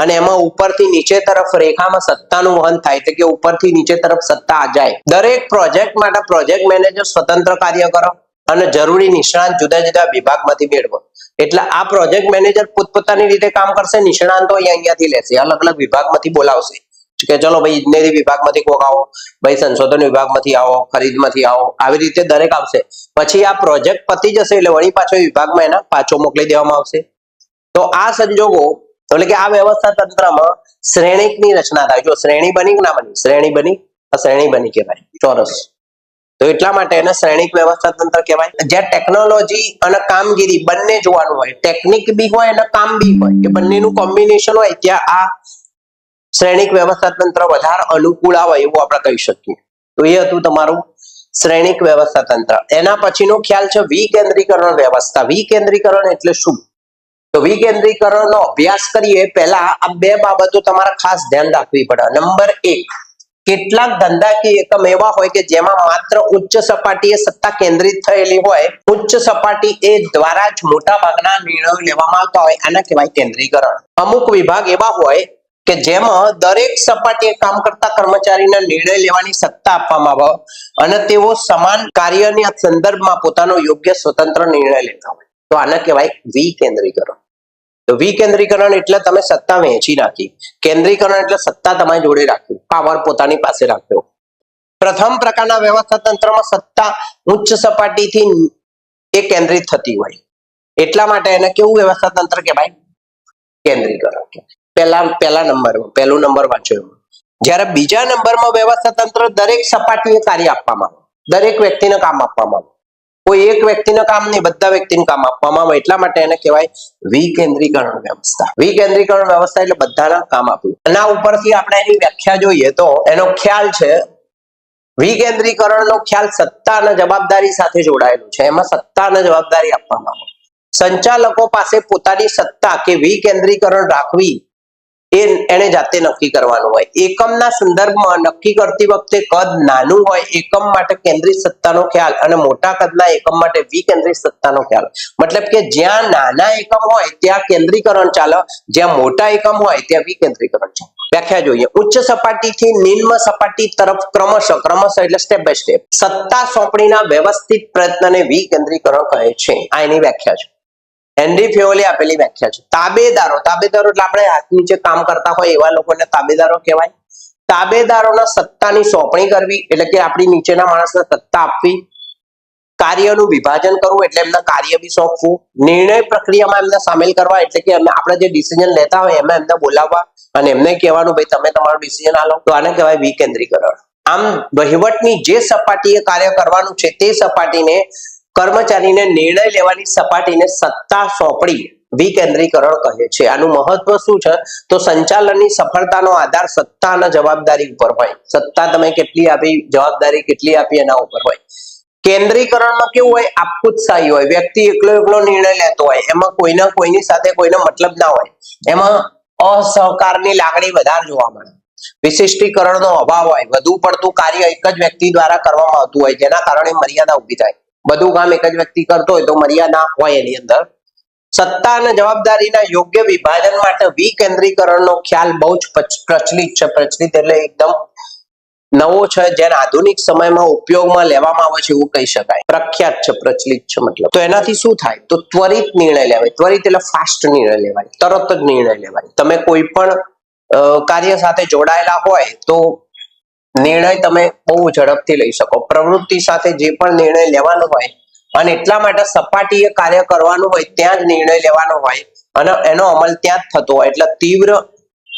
અને એમાં ઉપરથી નીચે તરફ રેખામાં સત્તાનું વહન થાય છે કે ઉપરથી નીચે તરફ સત્તા જાય. દરેક પ્રોજેક્ટ માટે પ્રોજેક્ટ મેનેજર સ્વતંત્ર કાર્ય કરે અને જરૂરી નિષ્ણાંત જુદા જુદા વિભાગમાંથી મેળવે. એટલે આ પ્રોજેક્ટ મેનેજર પોતપોતાની રીતે કામ કરશે. નિષ્ણાંતો અહીંયાથી લેશે, અલગ અલગ વિભાગમાંથી બોલાવશે કે ચલો ભાઈ ઇજનેરી વિભાગમાંથી કોક આવો, ભાઈ સંશોધન વિભાગમાંથી આવો, ખરીદમાંથી આવો. આવી રીતે દરેક આવશે. પછી આ પ્રોજેક્ટ પતી જશે એટલે વળી પાછો વિભાગમાં એના પાછો મોકલી દેવામાં આવશે. તો આ સંજોગો એટલે કે આ વ્યવસ્થા તંત્રમાં શ્રેણિકની રચના થાય. જો શ્રેણી બની કે ના બની? શ્રેણી બની. શ્રેણી બની કહેવાય ચોરસ. તો એટલા માટે એને શ્રેણિક વ્યવસ્થા તંત્ર કહેવાય. જ્યાં ટેકનોલોજી અને કામગીરી બંને જોવાનું હોય, ટેકનિક બી હોય અને કામ બી હોય, કે બંનેનું કોમ્બિનેશન હોય, ત્યાં આ શ્રેણિક વ્યવસ્થા તંત્ર વધારે અનુકૂળ આવે એવું આપણે કહી શકીએ. તો એ હતું તમારું શ્રેણિક વ્યવસ્થા તંત્ર. એના પછીનો ખ્યાલ છે વિકેન્દ્રીકરણ વ્યવસ્થા. વિકેન્દ્રીકરણ એટલે શું? તો વિકેન્દ્રીકરણનો અભ્યાસ કરીએ પહેલા આ બે બાબતો તમારે ખાસ ધ્યાન રાખવી પડે. નંબર 1, કેટલાક ધંધાકીય એકમ એવા હોય કે જેમાં માત્ર ઉચ્ચ સપાટીએ સત્તા કેન્દ્રિત થયેલી હોય. ઉચ્ચ સપાટી એ દ્વારા જ મોટા ભાગના નિર્ણયો લેવામાં આવતા હોય. આને કહેવાય કેન્દ્રીકરણ. અમુક વિભાગ એવા હોય કે જેમાં દરેક સપાટીએ કામ કરતા કર્મચારીને નિર્ણય લેવાની સત્તા આપવામાં આવે અને તેઓ સમાન કાર્યના સંદર્ભમાં પોતાનો યોગ્ય સ્વતંત્ર નિર્ણય લેતા હોય, તો આને કહેવાય વિકેન્દ્રીકરણ. તો વિકેન્દ્રીકરણ એટલે તમે સત્તા વહેંચી નાખી, કેન્દ્રીકરણ એટલે સત્તા તમારી જોડે રાખી, પાવર પોતાની પાસે રાખ્યો. પ્રથમ પ્રકારના વ્યવસ્થા તંત્રમાં સત્તા ઉચ્ચ સપાટીથી એ કેન્દ્રિત થતી હોય, એટલા માટે એને કેવું વ્યવસ્થા તંત્ર કહેવાય? કેન્દ્રીકરણ. પહેલું નંબર વાંચ્યો. જ્યારે બીજા નંબરમાં વ્યવસ્થા તંત્ર દરેક સપાટીએ કાર્ય આપવામાં આવે, દરેક વ્યક્તિને કામ આપવામાં આવે, કોઈ એક વ્યક્તિને કામ નહીં, બધા વ્યક્તિને કામ આપવામાં આવે, એટલા માટે એને કહેવાય વિકેન્દ્રીકરણ વ્યવસ્થા. વિકેન્દ્રીકરણ વ્યવસ્થા એટલે બધાના કામ આપ્યું. એના ઉપરથી આપણે એની વ્યાખ્યા જોઈએ તો એનો ખ્યાલ છે, વિકેન્દ્રીકરણનો ખ્યાલ સત્તા અને જવાબદારી સાથે જોડાયેલું છે. એમાં સત્તા અને જવાબદારી આપવામાં આવે. સંચાલકો પાસે પોતાની સત્તા કે વિકેન્દ્રીકરણ રાખવી એને જાતે નક્કી કરવાનું હોય. એકમના સંદર્ભમાં નક્કી કરતી વખતે કદ નાનું હોય એકમ માટે કેન્દ્રિત સત્તાનો ખ્યાલ અને મોટા કદના એકમ માટે વિકેન્દ્રિત સત્તાનો ખ્યાલ. મતલબ કે જ્યાં નાના એકમ હોય ત્યાં કેન્દ્રીકરણ ચાલે, જ્યાં મોટા એકમ હોય ત્યાં વિકેન્દ્રીકરણ ચાલે. વ્યાખ્યા જોઈએ. ઉચ્ચ સપાટીથી નિમ્ન સપાટી તરફ ક્રમશઃ એટલે સ્ટેપ બાય સ્ટેપ સત્તા સોંપણીના વ્યવસ્થિત પ્રયત્નને વિકેન્દ્રીકરણ કહે છે. આ એની વ્યાખ્યા છે. હેનરી ફેયોલે આપેલી વ્યાખ્યા છે. તાબેદારો એટલે આપણે હાથ નીચે કામ કરતા હોય એવા લોકોને તાબેદારો કહેવાય. તાબેદારોના સત્તાની સોંપણી કરવી એટલે કે આપણી નીચેના માણસને સત્તા આપવી. કાર્યનું વિભાજન કરવું એટલે એમને કાર્ય બી સોંપવું. નિર્ણય પ્રક્રિયામાં એમને સામેલ કરવા એટલે કે આપણે જે ડિસિઝન લેતા હોય એમાં એમને બોલાવવા અને એમને કહેવાનું ભાઈ તમે તમારું ડિસિઝન આલો, તો આને કહેવાય વિકેન્દ્રીકરણ. આમ વહીવટની જે સપાટીએ કાર્ય કરવાનું છે તે સપાટીને કર્મચારીને નિર્ણય લેવાની સપાટીને સત્તા સોંપણી વિકેન્દ્રીકરણ કહે છે. આનું મહત્વ શું છે? તો સંચાલનની સફળતાનો આધાર સત્તા અને જવાબદારી ઉપર હોય. સત્તા તમે કેટલી આપી, જવાબદારી કેટલી આપી એના ઉપર હોય. કેન્દ્રીકરણમાં કેવું હોય? આપખુદશાહી હોય. વ્યક્તિ એકલો નિર્ણય લેતો હોય, એમાં કોઈની સાથે કોઈનો મતલબ ના હોય, એમાં અસહકારની લાગણી વધારે જોવા મળે. વિશિષ્ટીકરણનો અભાવ હોય. વધુ પડતું કાર્ય એક જ વ્યક્તિ દ્વારા કરવામાં આવતું હોય, જેના કારણે મર્યાદા ઊભી થાય. બધું કામ એક જ વ્યક્તિ કરતો હોય તો મર્યાદા હોય એની અંદર. સત્તા અને જવાબદારીના યોગ્ય વિભાજન માટે વિકેન્દ્રીકરણનો ખ્યાલ બહુ જ પ્રચલિત છે. પ્રચલિત એટલે એકદમ નવો છે, જેને આધુનિક સમયમાં ઉપયોગમાં લેવામાં આવે છે એવું કહી શકાય. પ્રખ્યાત છે, પ્રચલિત છે મતલબ. તો એનાથી શું થાય? તો ત્વરિત નિર્ણય લેવાય. ત્વરિત એટલે ફાસ્ટ નિર્ણય લેવાય, તરત જ નિર્ણય લેવાય. તમે કોઈ પણ કાર્ય સાથે જોડાયેલા હોય તો નિર્ણય તમે બહુ ઝડપથી લઈ શકો. પ્રવૃત્તિ સાથે જે પણ નિર્ણય લેવાનો હોય અને એટલા માટે સપાટીએ કાર્ય કરવાનું હોય ત્યાં જ નિર્ણય લેવાનો હોય અને એનો અમલ ત્યાં જ થતો હોય, એટલે તીવ્ર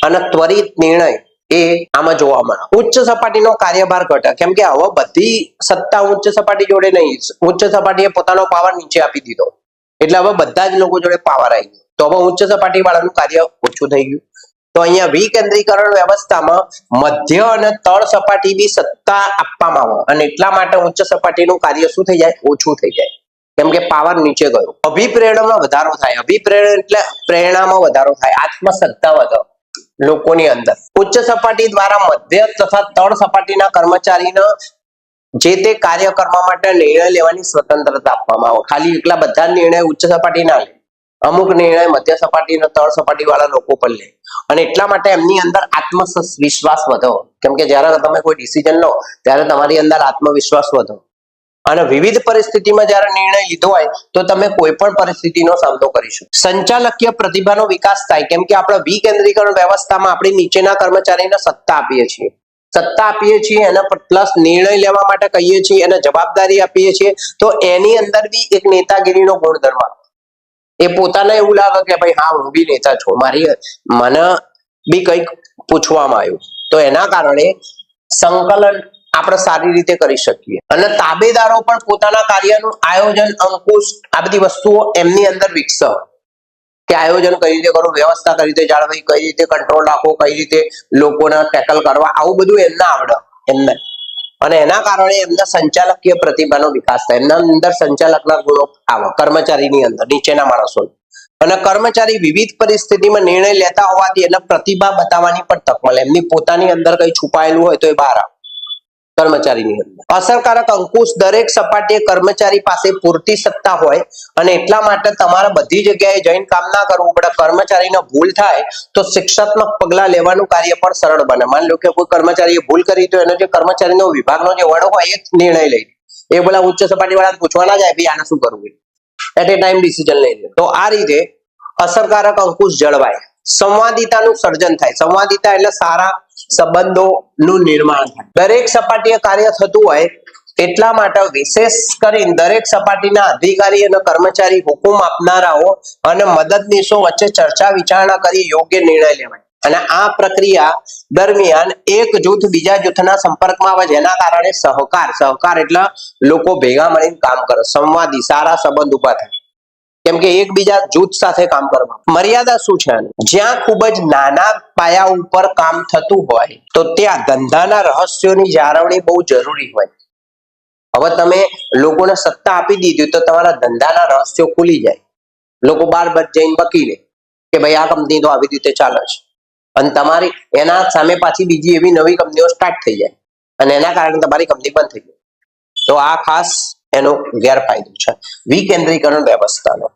અને ત્વરિત નિર્ણય એ આમાં જોવા મળે. ઉચ્ચ સપાટીનો કાર્યભાર ઘટે, કેમ કે હવે બધી સત્તા ઉચ્ચ સપાટી જોડે નહીં. ઉચ્ચ સપાટીએ પોતાનો પાવર નીચે આપી દીધો એટલે હવે બધા જ લોકો જોડે પાવર આવી ગયો, તો હવે ઉચ્ચ સપાટી વાળાનું કાર્ય ઓછું થઈ ગયું. તો અહીંયા વિકેન્દ્રીકરણ વ્યવસ્થામાં મધ્ય અને તળ સપાટી બી સત્તા આપવામાં આવે અને એટલા માટે ઉચ્ચ સપાટીનું કાર્ય શું થઈ જાય? ઓછું થઈ જાય, કેમ કે પાવર નીચે ગયો. અભિપ્રેરણામાં વધારો થાય. અભિપ્રેરણ એટલે પ્રેરણામાં વધારો થાય, આત્મશ્રદ્ધા વધે લોકોની અંદર. ઉચ્ચ સપાટી દ્વારા મધ્ય તથા તળ સપાટીના કર્મચારીને જે તે કાર્ય કરવા માટે નિર્ણય લેવાની સ્વતંત્રતા આપવામાં આવે. ખાલી એકલા બધા નિર્ણય ઉચ્ચ સપાટી ના લે, અમુક નિર્ણય મધ્ય સપાટી અને તળ સપાટી વાળા લોકો પણ લે અને એટલા માટે એમની અંદર આત્મવિશ્વાસ વધે, કેમ કે જ્યારે તમે કોઈ ડિસિઝન લો ત્યારે તમારી અંદર આત્મવિશ્વાસ વધે અને વિવિધ પરિસ્થિતિમાં જ્યારે નિર્ણય લીધો હોય તો તમે કોઈ પણ પરિસ્થિતિનો સામનો કરી શકો. સંચાલકીય પ્રતિભાનો વિકાસ થાય, કેમ કે આપણે વિકેન્દ્રીકરણ વ્યવસ્થામાં આપણી નીચેના કર્મચારીને સત્તા આપીએ છીએ અને પ્લસ નિર્ણય લેવા માટે કહીએ છીએ અને જવાબદારી આપીએ છીએ, તો એની અંદર બી એક નેતાગીરીનો ગુણધર્મ એ પોતાને એવું લાગે કે ભાઈ હા હું બી નેતા છું, મને બી કંઈક પૂછવામાં આવ્યું, તો એના કારણે સંકલન આપણે સારી રીતે કરી શકીએ. અને તાબેદારો પણ પોતાના કાર્યનું આયોજન, અંકુશ આ બધી વસ્તુઓ એમની અંદર વિકસે કે આયોજન કઈ રીતે કરવું, વ્યવસ્થા કઈ રીતે જાળવવી, કઈ રીતે કંટ્રોલ રાખવો, કઈ રીતે લોકોને ટેકલ કરવા, આવું બધું એમને આવડે એમને. અને એના કારણે એમના સંચાલકીય પ્રતિભાનો વિકાસ થાય. એમના અંદર સંચાલકના ગુણો આવે કર્મચારીની અંદર, નીચેના માણસો. અને કર્મચારી વિવિધ પરિસ્થિતિમાં નિર્ણય લેતા હોવાથી એને પ્રતિભા બતાવવાની પણ તક મળે. એમની પોતાની અંદર કઈ છુપાયેલું હોય તો એ બહાર આવે. કર્મચારીની અંદર અસરકારક અંકુશ દરેક સપાટીએ કર્મચારી પાસે પૂરતી સત્તા હોય અને એટલા માટે તમારે બધી જગ્યાએ જઈને કામ ના કરવું પડે. કર્મચારીને ભૂલ થાય તો શિક્ષાત્મક પગલા લેવાનું કાર્ય પણ સરળ બને. માની લો કે કોઈ કર્મચારીએ ભૂલ કરી તો એનો જે કર્મચારીનો વિભાગનો જે વડો હોય એ નિર્ણય લે. એ બોલા ઉચ્ચ સપાટી વાળા પૂછવા ના જાય ભાઈ આને શું કરવું, એટ એ ટાઈમ ડિસિઝન લઈ લે. તો આ રીતે અસરકારક અંકુશ જળવાય. સંવાદિતાનું સર્જન થાય. સંવાદિતા એટલે સારા સંબંધોનું નિર્માણ થાય. દરેક સપાટીએ કાર્ય થતું હોય એટલા માટે વિશેષ કરીને દરેક સપાટીના અધિકારી અને કર્મચારી, હુકુમ આપનારાઓ અને મદદનીશો વચ્ચે ચર્ચા વિચારણા કરી યોગ્ય નિર્ણય લેવાય. અને આ પ્રક્રિયા દરમિયાન એક જૂથ બીજા જૂથના સંપર્કમાં આવે જેના કારણે સહકાર એટલે લોકો ભેગા મળીને કામ કરે. સંવાદી સારા સંબંધ ઉભા થાય કેમ કે એકબીજા જૂથ સાથે કામ કરવા. મર્યાદા શું છે? જ્યાં ખૂબ જ નાના પાયા ઉપર કામ થતું હોય તો ત્યાં ધંધાના રહસ્યોની જાળવણી બહુ જરૂરી હોય. હવે તમે લોકોને સત્તા આપી દીધી તો તમારા ધંધાના રહસ્યો ખુલી જાય. લોકો બાર બચ જઈને બકી લે કે ભાઈ આ કંપની તો આવી રીતે ચાલે છે અને તમારી એના સામે પાછી બીજી એવી નવી કંપનીઓ સ્ટાર્ટ થઈ જાય અને એના કારણે તમારી કંપની બંધ થઈ જાય. તો આ ખાસ એનો ગેરફાયદો છે વિકેન્દ્રીકરણ વ્યવસ્થાનો.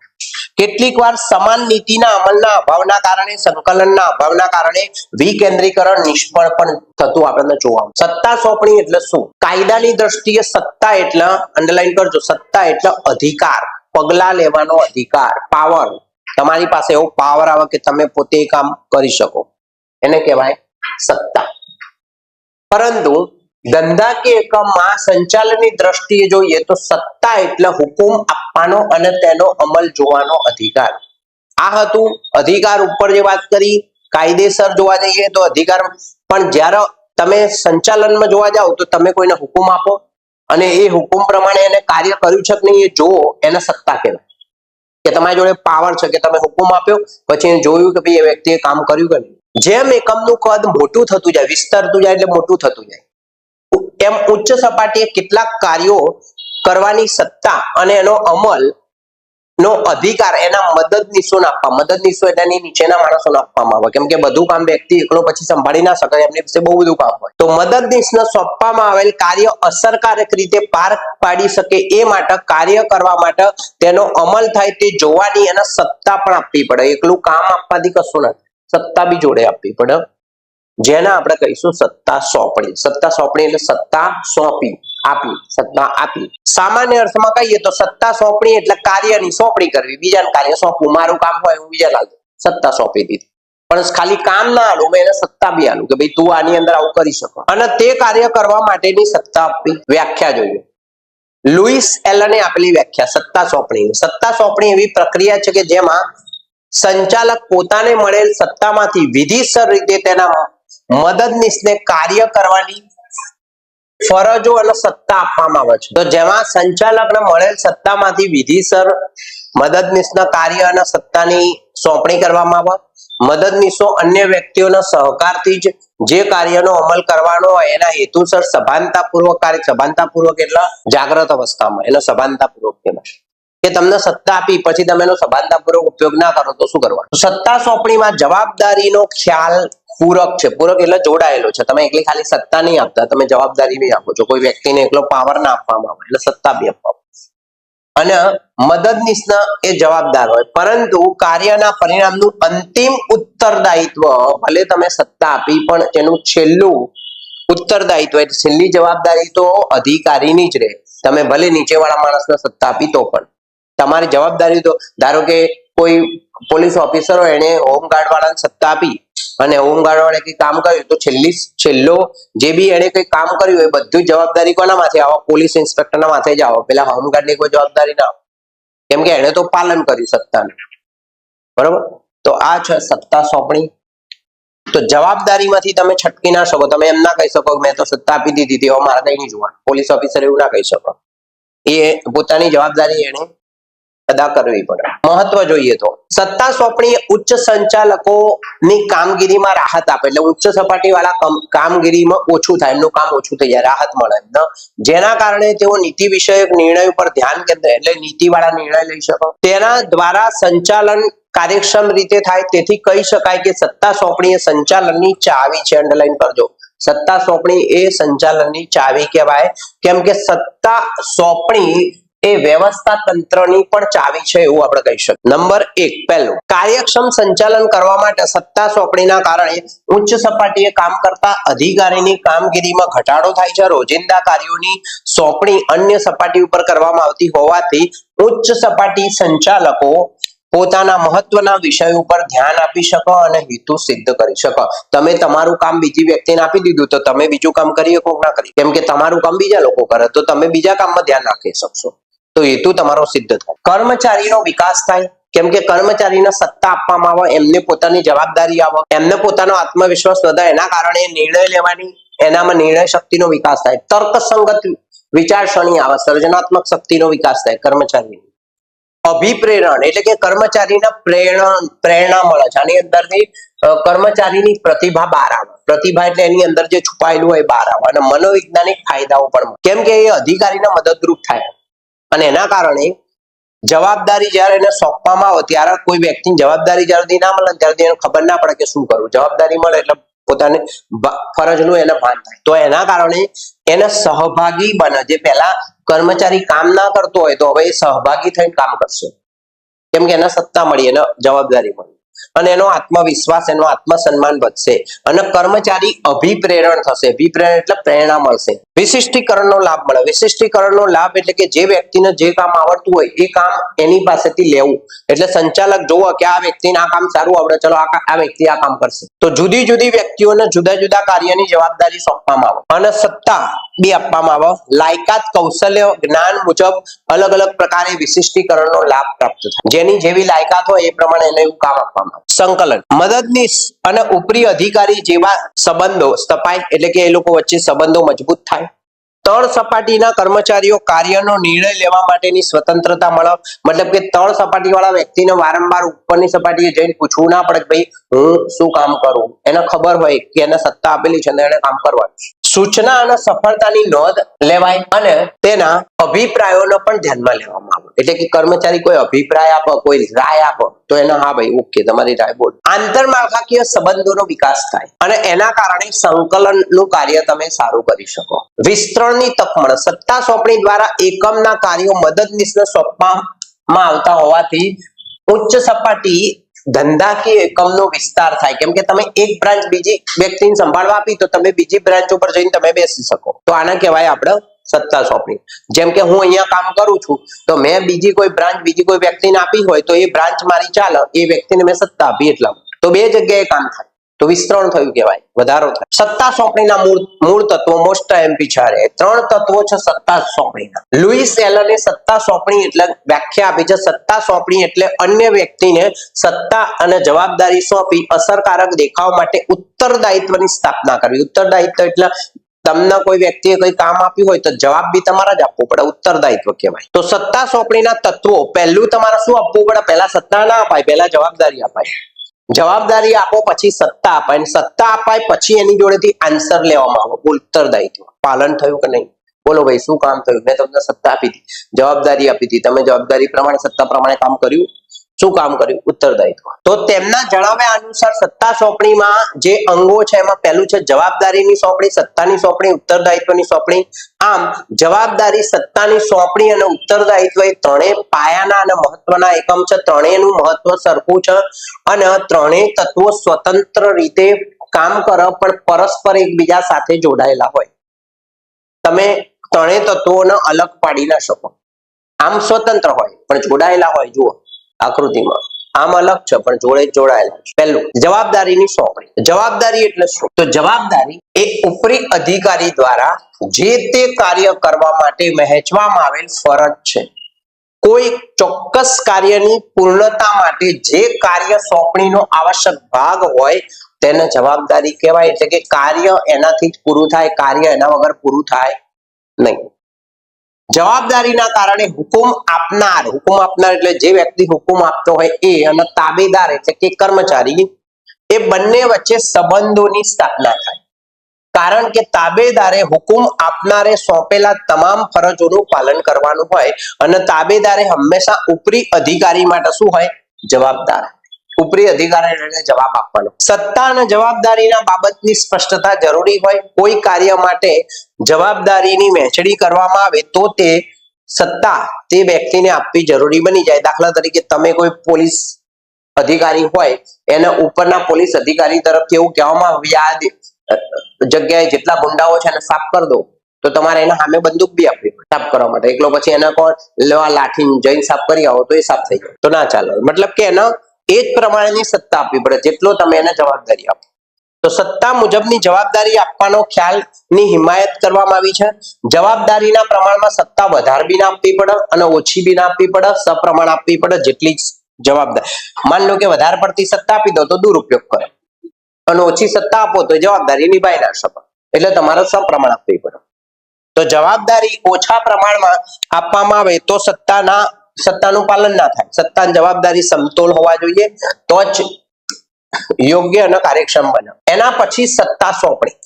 કેટલીક વાર સમાન નીતિના અમલના અભાવના કારણે, સંકલનના અભાવના કારણે વિકેન્દ્રીકરણ નિષ્ફળ પણ થતું આપણને જોવા મળે. સત્તા સોંપણી એટલે શું? કાયદાની દ્રષ્ટિએ સત્તા એટલે અંડરલાઈન કરજો, સત્તા એટલે અધિકાર, પગલા લેવાનો અધિકાર, પાવર. તમારી પાસે એવો પાવર આવે કે તમે પોતે કામ કરી શકો, એને કહેવાય સત્તા. પરંતુ ધંધાકીય એકમમાં સંચાલનની દ્રષ્ટિએ જોઈએ તો સત્તા એટલે હુકુમ આપવાનો અને તેનો અમલ જોવાનો અધિકાર. આ હતું અધિકાર ઉપર જે વાત કરી. કાયદેસર જોવા જઈએ તો અધિકાર, પણ જ્યારે તમે સંચાલનમાં જોવા જાઓ તો તમે કોઈને હુકુમ આપો અને એ હુકુમ પ્રમાણે એને કાર્ય કર્યું છે કે નહીં એ જોવો, એને સત્તા કહેવાય. કે તમારી જોડે પાવર છે કે તમે હુકમ આપ્યો પછી જોયું કે ભાઈ એ વ્યક્તિએ કામ કર્યું કે નહીં. જેમ એકમનું કદ મોટું થતું જાય, વિસ્તરતું જાય એટલે મોટું થતું જાય, એમ ઉચ્ચ સપાટીએ કેટલાક કાર્યો કરવાની સત્તા અને એનો અમલ નો અધિકાર એના મદદનીશોને આપવા. મદદનીશો એટલે નીચેના માણસોને આપવામાં આવે કેમ કે બધું કામ વ્યક્તિ એકલો પછી સંભાળી ના શકે, એમની પાસે બહુ બધું કામ હોય. તો મદદનીશને સોંપવામાં આવેલ કાર્ય અસરકારક રીતે પાર પાડી શકે એ માટે કાર્ય કરવા માટે તેનો અમલ થાય તે જોવાની એને સત્તા પણ આપવી પડે. એકલું કામ આપવાથી કશું નથી, સત્તા બી જોડે આપવી પડે, જેને આપણે કહીશું સત્તા સોંપણી. સત્તા સોંપણી એટલે સત્તા સોંપી, આપી, સત્તા આપી. સામાન્ય અર્થમાં કહીએ તો સત્તા સોંપણી એટલે કાર્યની સોંપણી કરવી, બીજાને કાર્ય સોંપવું. મારું કામ હોય હું બીજાને આલું, સત્તા સોંપી દીધી. પણ ખાલી કામ ના આલું, મેં એને સત્તા બી આલું કે ભાઈ તું આની અંદર આવું કરી શકો અને તે કાર્ય કરવા માટેની સત્તા આપવી. વ્યાખ્યા જોઈએ. લુઈસ એલને આપેલી વ્યાખ્યા સત્તા સોંપણી. સત્તા સોંપણી એવી પ્રક્રિયા છે કે જેમાં સંચાલક પોતાને મળેલ સત્તામાંથી વિધિસર રીતે તેના મદદનીશને કાર્ય કરવાની ફરજો અને સત્તા આપવામાં આવે છે. તો જેમાં સંચાલકને મળેલ સત્તામાંથી વિધિસર મદદનીશના કાર્ય અને સત્તાની સોંપણી કરવામાં આવે. મદદનીશો અન્ય વ્યક્તિઓના સહકારથી જે કાર્યનો અમલ કરવાનો હોય એના હેતુસર સભાનતાપૂર્વક કાર્ય. સભાનતાપૂર્વક એટલે જાગ્રત અવસ્થામાં, એને સભાનતાપૂર્વક કહેવાય. કે તમને સત્તા આપી પછી તમે એનો સભાનતાપૂર્વક ઉપયોગ ના કરો તો શું કરવાનું? સત્તા સોંપણીમાં જવાબદારીનો ખ્યાલ પૂરક છે. પૂરક એટલે જોડાયેલો છે. તમે એકલી ખાલી સત્તા નહીં આપતા, તમે જવાબદારી બી આપો છો. કોઈ વ્યક્તિને એકલો પાવર ના આપવામાં આવે એટલે સત્તા બી આપવામાં અને મદદનીશના એ જવાબદાર હોય, પરંતુ કાર્યના પરિણામનું અંતિમ ઉત્તરદાયિત્વ ભલે તમે સત્તા આપી પણ તેનું છેલ્લું ઉત્તરદાયિત્વ એટલે છેલ્લી જવાબદારી તો અધિકારીની જ રહે. તમે ભલે નીચેવાળા માણસને સત્તા આપી તો પણ તમારી જવાબદારી તો, ધારો કે કોઈ પોલીસ ઓફિસર હોય એને હોમગાર્ડ વાળાને સત્તા આપી અને હોમગાર્ડ વાળે કઈ કામ કર્યું તો છેલ્લો જે બી એને કઈ કામ કર્યું એ બધું જવાબદારી કોના માથે આવે? પોલીસ ઇન્સ્પેક્ટરના માથે જ આવે. પેલા હોમગાર્ડની કોઈ જવાબદારી ના આવે કેમ કે એને તો પાલન કર્યું સત્તાનું. બરોબર? તો આ છે સત્તા સોંપણી. તો જવાબદારીમાંથી તમે છટકી ના શકો. તમે એમ ના કહી શકો મેં તો સત્તા આપી દીધી હતી, મારે કઈ નહીં જોવાનું. પોલીસ ઓફિસર એવું ના કહી શકો. એ પોતાની જવાબદારી એને અદા કરવી પડે. મહત્વ જોઈએ તો સત્તા સોંપણી ઉચ્ચ સંચાલકોની કામગીરીમાં રાહત આપે. એટલે ઉચ્ચ સપાટી વાળા કામગીરીમાં ઓછું થાય, એમનું કામ ઓછું થઈ જાય, રાહત મળે. જેના કારણે તેઓ નીતિ વિષયક નિર્ણય ઉપર ધ્યાન કેન્દ્રિત, એટલે નીતિ વાળા નિર્ણય લઈ શકો. તેના દ્વારા સંચાલન કાર્યક્ષમ રીતે થાય. તેથી કહી શકાય કે સત્તા સોંપણી એ સંચાલનની ચાવી છે. અંડરલાઈન કરજો. સત્તા સોંપણી એ સંચાલનની ચાવી કહેવાય, કેમ કે સત્તા સોંપણી એ વ્યવસ્થા તંત્રની પણ ચાવી છે એવું આપણે કહી શકીએ. નંબર 1 પહેલું, કાર્યક્ષમ સંચાલન કરવા માટે સત્તા સોંપણીના કારણે ઉચ્ચ સપાટીએ કામ કરતા અધિકારીની કામગીરીમાં ઘટાડો થાય છે. રોજિંદા કાર્યોની સોંપણી અન્ય સપાટી ઉપર કરવામાં આવતી હોવાથી ઉચ્ચ સપાટી સંચાલકો પોતાના મહત્વના વિષય ઉપર ધ્યાન આપી શકો અને હેતુ સિદ્ધ કરી શકો. તમે તમારું કામ બીજી વ્યક્તિને આપી દીધું તો તમે બીજું કામ કરી શકો ના કરી, કેમ કે તમારું કામ બીજા લોકો કરે તો તમે બીજા કામમાં ધ્યાન રાખી શકશો, તો હેતુ તમારો સિદ્ધ થાય. કર્મચારીનો વિકાસ થાય, કેમ કે કર્મચારીને સત્તા આપવામાં આવે, એમને પોતાની જવાબદારી આવે, એમને પોતાનો આત્મવિશ્વાસ વધે, એના કારણે નિર્ણય લેવાની એનામાં નિર્ણય શક્તિનો વિકાસ થાય. તર્કસંગત વિચારસરણી આવે, સર્જનાત્મક શક્તિનો વિકાસ થાય કર્મચારીની. અભિપ્રેરણ એટલે કે કર્મચારીને પ્રેરણા મળે છે. આની અંદરથી કર્મચારીની પ્રતિભા બહાર આવે. પ્રતિભા એટલે એની અંદર જે છુપાયેલું હોય બહાર આવે, અને મનોવૈજ્ઞાનિક ફાયદાઓ પણ, કેમ કે એ અધિકારીને મદદરૂપ થાય. અને એના કારણે જવાબદારી જ્યારે એને સોંપવામાં આવે ત્યારે કોઈ વ્યક્તિની જવાબદારી જ્યારે ના મળે ત્યારે એને ખબર ના પડે કે શું કરવું. જવાબદારી મળે એટલે પોતાની ફરજનું એને ભાન થાય, તો એના કારણે એને સહભાગી બને. જે પહેલા કર્મચારી કામ ના કરતો હોય તો હવે એ સહભાગી થઈને કામ કરશે, કેમ કે એને સત્તા મળી, એને જવાબદારી મળી, અને એનો આત્મવિશ્વાસ, એનો આત્મસન્માન વધશે, અને કર્મચારી અભિપ્રેરણ થશે. અભિપ્રેરણ એટલે પ્રેરણા મળશે. વિશિષ્ટીકરણનો લાભ મળે. વિશિષ્ટીકરણનો લાભ એટલે કે જે વ્યક્તિને જે કામ આવડતું હોય એ કામ એની પાસેથી લેવું. એટલે સંચાલક જોવે કે આ વ્યક્તિને આ કામ સારું આવડે, ચલો આ વ્યક્તિ આ કામ કરશે. તો જુદી જુદી વ્યક્તિઓને જુદા જુદા કાર્યની જવાબદારી સોંપવામાં આવે અને સત્તા બી આપવામાં આવે. લાયકાત, કૌશલ્ય, જ્ઞાન મુજબ અલગ અલગ પ્રકારે વિશિષ્ટીકરણનો લાભ પ્રાપ્ત થાય. જેની જેવી લાયકાત હોય એ પ્રમાણે એને એવું કામ આપવામાં આવે. સંકલન, મદદનીશ અને ઉપરી અધિકારી જેવા સંબંધો સ્થપાય, એટલે કે એ લોકો વચ્ચે સંબંધો મજબૂત થાય. તળ સપાટીના કર્મચારીઓ કાર્યનો નિર્ણય લેવા માટેની સ્વતંત્રતા મળે. મતલબ કે તળ સપાટી વાળા વ્યક્તિને વારંવાર ઉપરની સપાટીએ જઈને પૂછવું ના પડે કે ભાઈ હું શું કામ કરું. એને ખબર હોય કે એને સત્તા આપેલી છે અને એને કામ કરવાનું. સૂચના અને સફળતાની નોંધ લેવાય અને તેના અભિપ્રાયોને પણ ધ્યાનમાં લેવામાં આવે. એટલે કે કર્મચારી કોઈ અભિપ્રાય આપે, કોઈ રાય આપે તો એને હા ભાઈ ઓકે તમારી રાય બોલ. આંતરમાળખાકીય સંબંધોનો વિકાસ થાય અને એના કારણે સંકલનનું કાર્ય તમે સારું કરી શકો. વિસ્તરણની તક મળે. સત્તા સોંપણી દ્વારા એકમના કાર્યો મદદનીશને સોંપવામાં આવતા હોવાથી ઉચ્ચ સપાટી ધંધાકીય એકમનો વિસ્તાર થાય, કેમ કે તમે એક બ્રાન્ચ બીજી વ્યક્તિને સંભાળવા આપી તો તમે બીજી બ્રાન્ચ ઉપર જઈને તમે બેસી શકો. તો આને કહેવાય આપણે સત્તા સોંપણી. જેમ કે હું અહીંયા કામ કરું છું તો મેં બીજી કોઈ બ્રાન્ચ બીજી કોઈ વ્યક્તિને આપી હોય તો એ બ્રાન્ચ મારી ચાલે, એ વ્યક્તિને મેં સત્તા આપી એટલા, તો બે જગ્યાએ કામ થાય, તો વિસ્તરણ થયું કહેવાય, વધારો થાય. સત્તા સોંપણીના મૂળ તત્વો મોસ્ટ એમપી છે. 3 તત્વો છે સત્તા સોંપણીના. લુઈસ એલને સત્તા સોંપણી એટલે વ્યાખ્યા આપી છે. સત્તા સોંપણી એટલે અન્ય વ્યક્તિને સત્તા અને જવાબદારી સોંપી અસરકારક દેખાવ માટે ઉત્તરદાયિત્વની સ્થાપના કરવી. ઉત્તરદાયિત્વ એટલે તમને કોઈ વ્યક્તિએ કોઈ કામ આપ્યું હોય તો જવાબ બી તમારે જ આપવો પડે, ઉત્તરદાયિત્વ કહેવાય. તો સત્તા સોંપણીના તત્વો, પહેલું તમારે શું આપવું પડે? પહેલા સત્તા ના અપાય, પહેલા જવાબદારી અપાય. જવાબદારી આપો પછી સત્તા અપાય, સત્તા અપાય પછી એની જોડેથી આન્સર લેવામાં આવે, ઉત્તરદાયિત્વ. પાલન થયું કે નહીં? બોલો ભાઈ શું કામ થયું? મેં તમને સત્તા આપી હતી, જવાબદારી આપી હતી, તમે જવાબદારી પ્રમાણે સત્તા પ્રમાણે કામ કર્યું? શું કામ કર્યું? ઉત્તરદાયિત્વ. તો તેમના જણાવ્યા અનુસાર સત્તા સોંપણીમાં જે અંગો છે એમાં પહેલું છે જવાબદારીની સોંપણી, સત્તાની સોંપણી, ઉત્તરદાયિત્વની સોંપણી. આમ જવાબદારી, સત્તાની સોંપણી અને ઉત્તરદાયિત્વ એ ત્રણેય પાયાના અને મહત્વના એકમ છે. ત્રણેયનું મહત્વ સરખું છે અને ત્રણેય તત્વો સ્વતંત્ર રીતે કામ કરે પણ પરસ્પર એકબીજા સાથે જોડાયેલા હોય. તમે ત્રણેય તત્વોને અલગ પાડી ના શકો. આમ સ્વતંત્ર હોય પણ જોડાયેલા હોય. જુઓ આકૃતિમાં આમ અલગ છે પણ જોડાયેલા છે. પહેલું જવાબદારીની સોંપણી. જવાબદારી એટલે શું? તો જવાબદારી એ ઉપરી અધિકારી દ્વારા જે તે કાર્ય કરવા માટે વહેંચવામાં આવેલ ફરજ છે. કોઈ ચોક્કસ કાર્યની પૂર્ણતા માટે જે કાર્ય સોંપણીનો આવશ્યક ભાગ હોય તેને જવાબદારી કહેવાય. એટલે કે કાર્ય એનાથી જ પૂરું થાય, કાર્ય એના વગર પૂરું થાય નહીં. જવાબદારીના કારણે હુકમ આપનાર એટલે જે વ્યક્તિ હુકમ આપતો હોય એ, અને તાબેદાર એટલે કે કર્મચારી, એ બંને વચ્ચે સંબંધોની સ્થાપના થાય. કારણ કે તાબેદારે હુકમ આપનારે સોંપેલા તમામ ફરજોનું પાલન કરવાનું હોય અને તાબેદારે હંમેશા ઉપરી અધિકારી માટે શું હોય? જવાબદાર. ઉપરી અધિકારીને જવાબ આપવાનો. સત્તા અને જવાબદારીના બાબતની સ્પષ્ટતા જરૂરી હોય. કોઈ કાર્ય માટે જવાબદારીની વહેંચણી કરવામાં આવે તો તે સત્તા તે વ્યક્તિને આપવી જરૂરી બની જાય. દાખલા તરીકે તમે કોઈ પોલીસ અધિકારી હોય, એના ઉપરના પોલીસ અધિકારી તરફથી એવું કહેવામાં આવે જગ્યાએ જેટલા ગુંડાઓ છે એને સાફ કરી દો, તો તમારે એના સામે બંદૂક બી આપવી સાફ કરવા માટે. એકલો પછી એના કોણ લેવા લાઠી જઈને સાફ કરી આવો તો એ સાફ થઈ જાય, તો ના ચાલે. મતલબ કે એના એ જ પ્રમાણેની સત્તા આપવી પડે જેટલો તમે એને જવાબદારી આપો. તો સત્તા મુજબની જવાબદારી આપવાનો ખ્યાલની હિમાયત કરવામાં આવી છે. જવાબદારીના પ્રમાણમાં સત્તા વધારે બી ના આપવી પડે અને ઓછી બી ના આપવી પડે, સપ્રમાણ આપવી પડે. જેટલી જવાબદાર, માન લો કે વધારે પડતી સત્તા આપી દો તો દુરુપયોગ કરે, અને ઓછી સત્તા આપો તો જવાબદારી નિભાઈ ના શકે. એટલે તમારે સપ્રમાણ આપવી પડે. તો જવાબદારી ઓછા પ્રમાણમાં આપવામાં આવે તો સત્તાનું પાલન ના થાય. સત્તા અને જવાબદારી સમતોલ હોવા જોઈએ, તો જ યોગ્ય અને કાર્યક્ષમ બને. એના પછી સત્તા સોંપણી.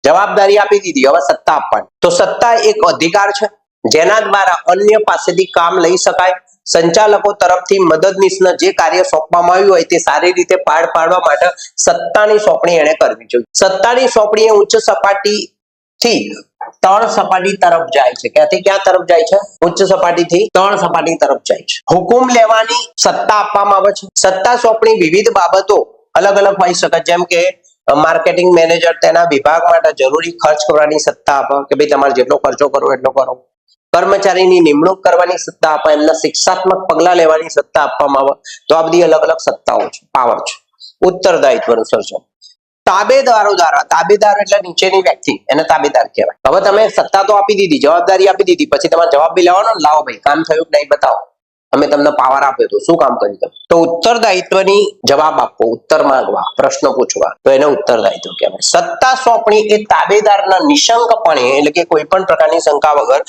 જવાબદારી આપી દીધી, હવે સત્તા આપવાની. તો સત્તા એક અધિકાર છે જેના દ્વારા અન્ય પાસેથી કામ લઈ શકાય. સંચાલકો તરફથી મદદનીશને જે કાર્ય સોંપવામાં આવ્યું હોય તે સારી રીતે પાર પાડવા માટે સત્તાની સોંપણી એને કરવી જોઈએ. સત્તાની સોંપણી એ ઉચ્ચ સપાટીથી તળ સપાટી તરફ જાય છે. ક્યાંથી ક્યાં તરફ જાય છે? ઉચ્ચ સપાટીથી તળ સપાટી તરફ જાય છે. હુકુમ લેવાની સત્તા આપવામાં આવે છે. સત્તા સોંપણી વિવિધ બાબતો અલગ અલગ હોઈ શકે, જેમ કે માર્કેટિંગ મેનેજર તેના વિભાગ માટે જરૂરી ખર્ચ કરવાની સત્તા આપે કે ભાઈ તમારે જેટલો ખર્ચો કરવો એટલો કરો. કર્મચારીની નિમણૂક કરવાની સત્તા આપે, એમના શિક્ષાત્મક પગલા લેવાની સત્તા આપવામાં આવે. તો આ બધી અલગ અલગ સત્તાઓ છે, પાવર છે. ઉત્તરદાયિત્વનું સર્જન. તાબેદારો દ્વારા, તાબેદાર એટલે નીચેની વ્યક્તિ, એને તાબેદાર કહેવાય. હવે તમે સત્તા તો આપી દીધી, જવાબદારી આપી દીધી, પછી તમારે જવાબ બી લેવાનો. લાવો ભાઈ, કામ થયું કે નહીં બતાવો. અમે તમને પાવર આપ્યો તો શું કામ કર્યું તમે? તો ઉત્તરદાયિત્વની જવાબ આપવો, ઉત્તર માંગવા, પ્રશ્ન પૂછવા, તો એને ઉત્તરદાયિત્વ કહેવાય. સત્તા સોંપણી એ તાબેદારના નિશંકપણે, એટલે કે કોઈ પણ પ્રકારની શંકા વગર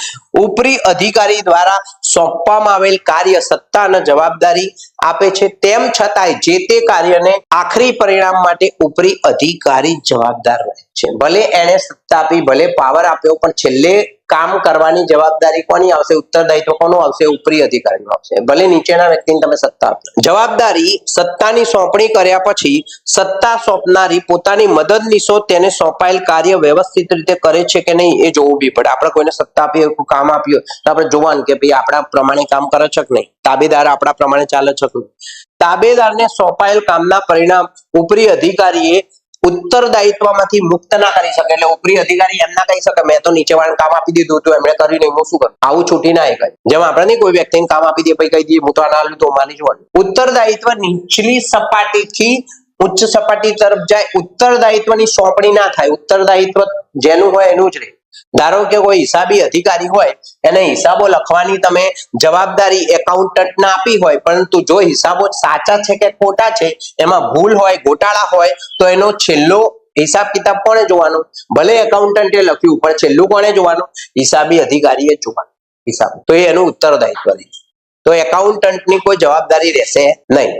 ઉપરી અધિકારી દ્વારા સોંપવામાં આવેલ કાર્ય સત્તા અને જવાબદારી આપે છે. તેમ છતાંય જે તે કાર્યને આખરી પરિણામ માટે ઉપરી અધિકારી જવાબદાર રહે છે. ભલે એને સત્તા આપી, ભલે પાવર આપ્યો, પણ છેલ્લે કામ કરવાની જવાબદારી કોની આવશે? ઉત્તરદાયિત્વ કોનું આવશે? ઉપરી અધિકારીનું આવશે. ભલે નીચેના વ્યક્તિને તમે સત્તા આપો. જવાબદારી સત્તાની સોંપણી કર્યા પછી સત્તા સોંપનારી પોતાની મદદનીશો તેને સોંપાયેલ કાર્ય વ્યવસ્થિત રીતે કરે છે કે નહીં એ જોવું બી પડે. આપણે કોઈને સત્તા આપીએ, કામ આપ્યું, તો આપણે જોવાનું કે ભાઈ આપણા પ્રમાણે કામ કરે છે કે નહીં, તાબેદાર આપણા પ્રમાણે ચાલે છે કે નહીં. તાબેદારને સોંપાયેલ કામના પરિણામ ઉપરી અધિકારીએ ઉત્તરદાયિત્વમાંથી મુક્ત ના કરી શકે. એટલે ઉપરી અધિકારી એમ ના કહી શકે મેં તો નીચે વાળાને કામ આપી દીધું હતું, એમણે કર્યું નહીં, હું શું કરું? આવું છૂટી ના કહે. જેમ આપણે નહીં કોઈ વ્યક્તિને કામ આપી દઈએ, પછી કહી દઈએ હું તો આના લીધું માની જોવાનું. ઉત્તરદાયિત્વ નીચલી સપાટીથી ઉચ્ચ સપાટી તરફ જાય. ઉત્તરદાયિત્વની સોંપણી ના થાય. ઉત્તરદાયિત્વ જેનું હોય એનું જ રહે. ધારો કે કોઈ હિસાબી અધિકારી હોય, એને હિસાબો લખવાની તમે જવાબદારી એકાઉન્ટન્ટને આપી હોય, પરંતુ જો હિસાબો સાચા છે કે ખોટા છે, એમાં ભૂલ હોય, ગોટાળા હોય, તો એનો છેલ્લો હિસાબ કિતાબ કોણે જોવાનો? ભલે એકાઉન્ટન્ટે લખ્યું, પણ છેલ્લું કોણે જોવાનું? હિસાબી અધિકારીએ જોવાનું હિસાબ. તો એનું ઉત્તરદાયિત્વ રહે. તો એકાઉન્ટન્ટની કોઈ જવાબદારી રહેશે નહીં.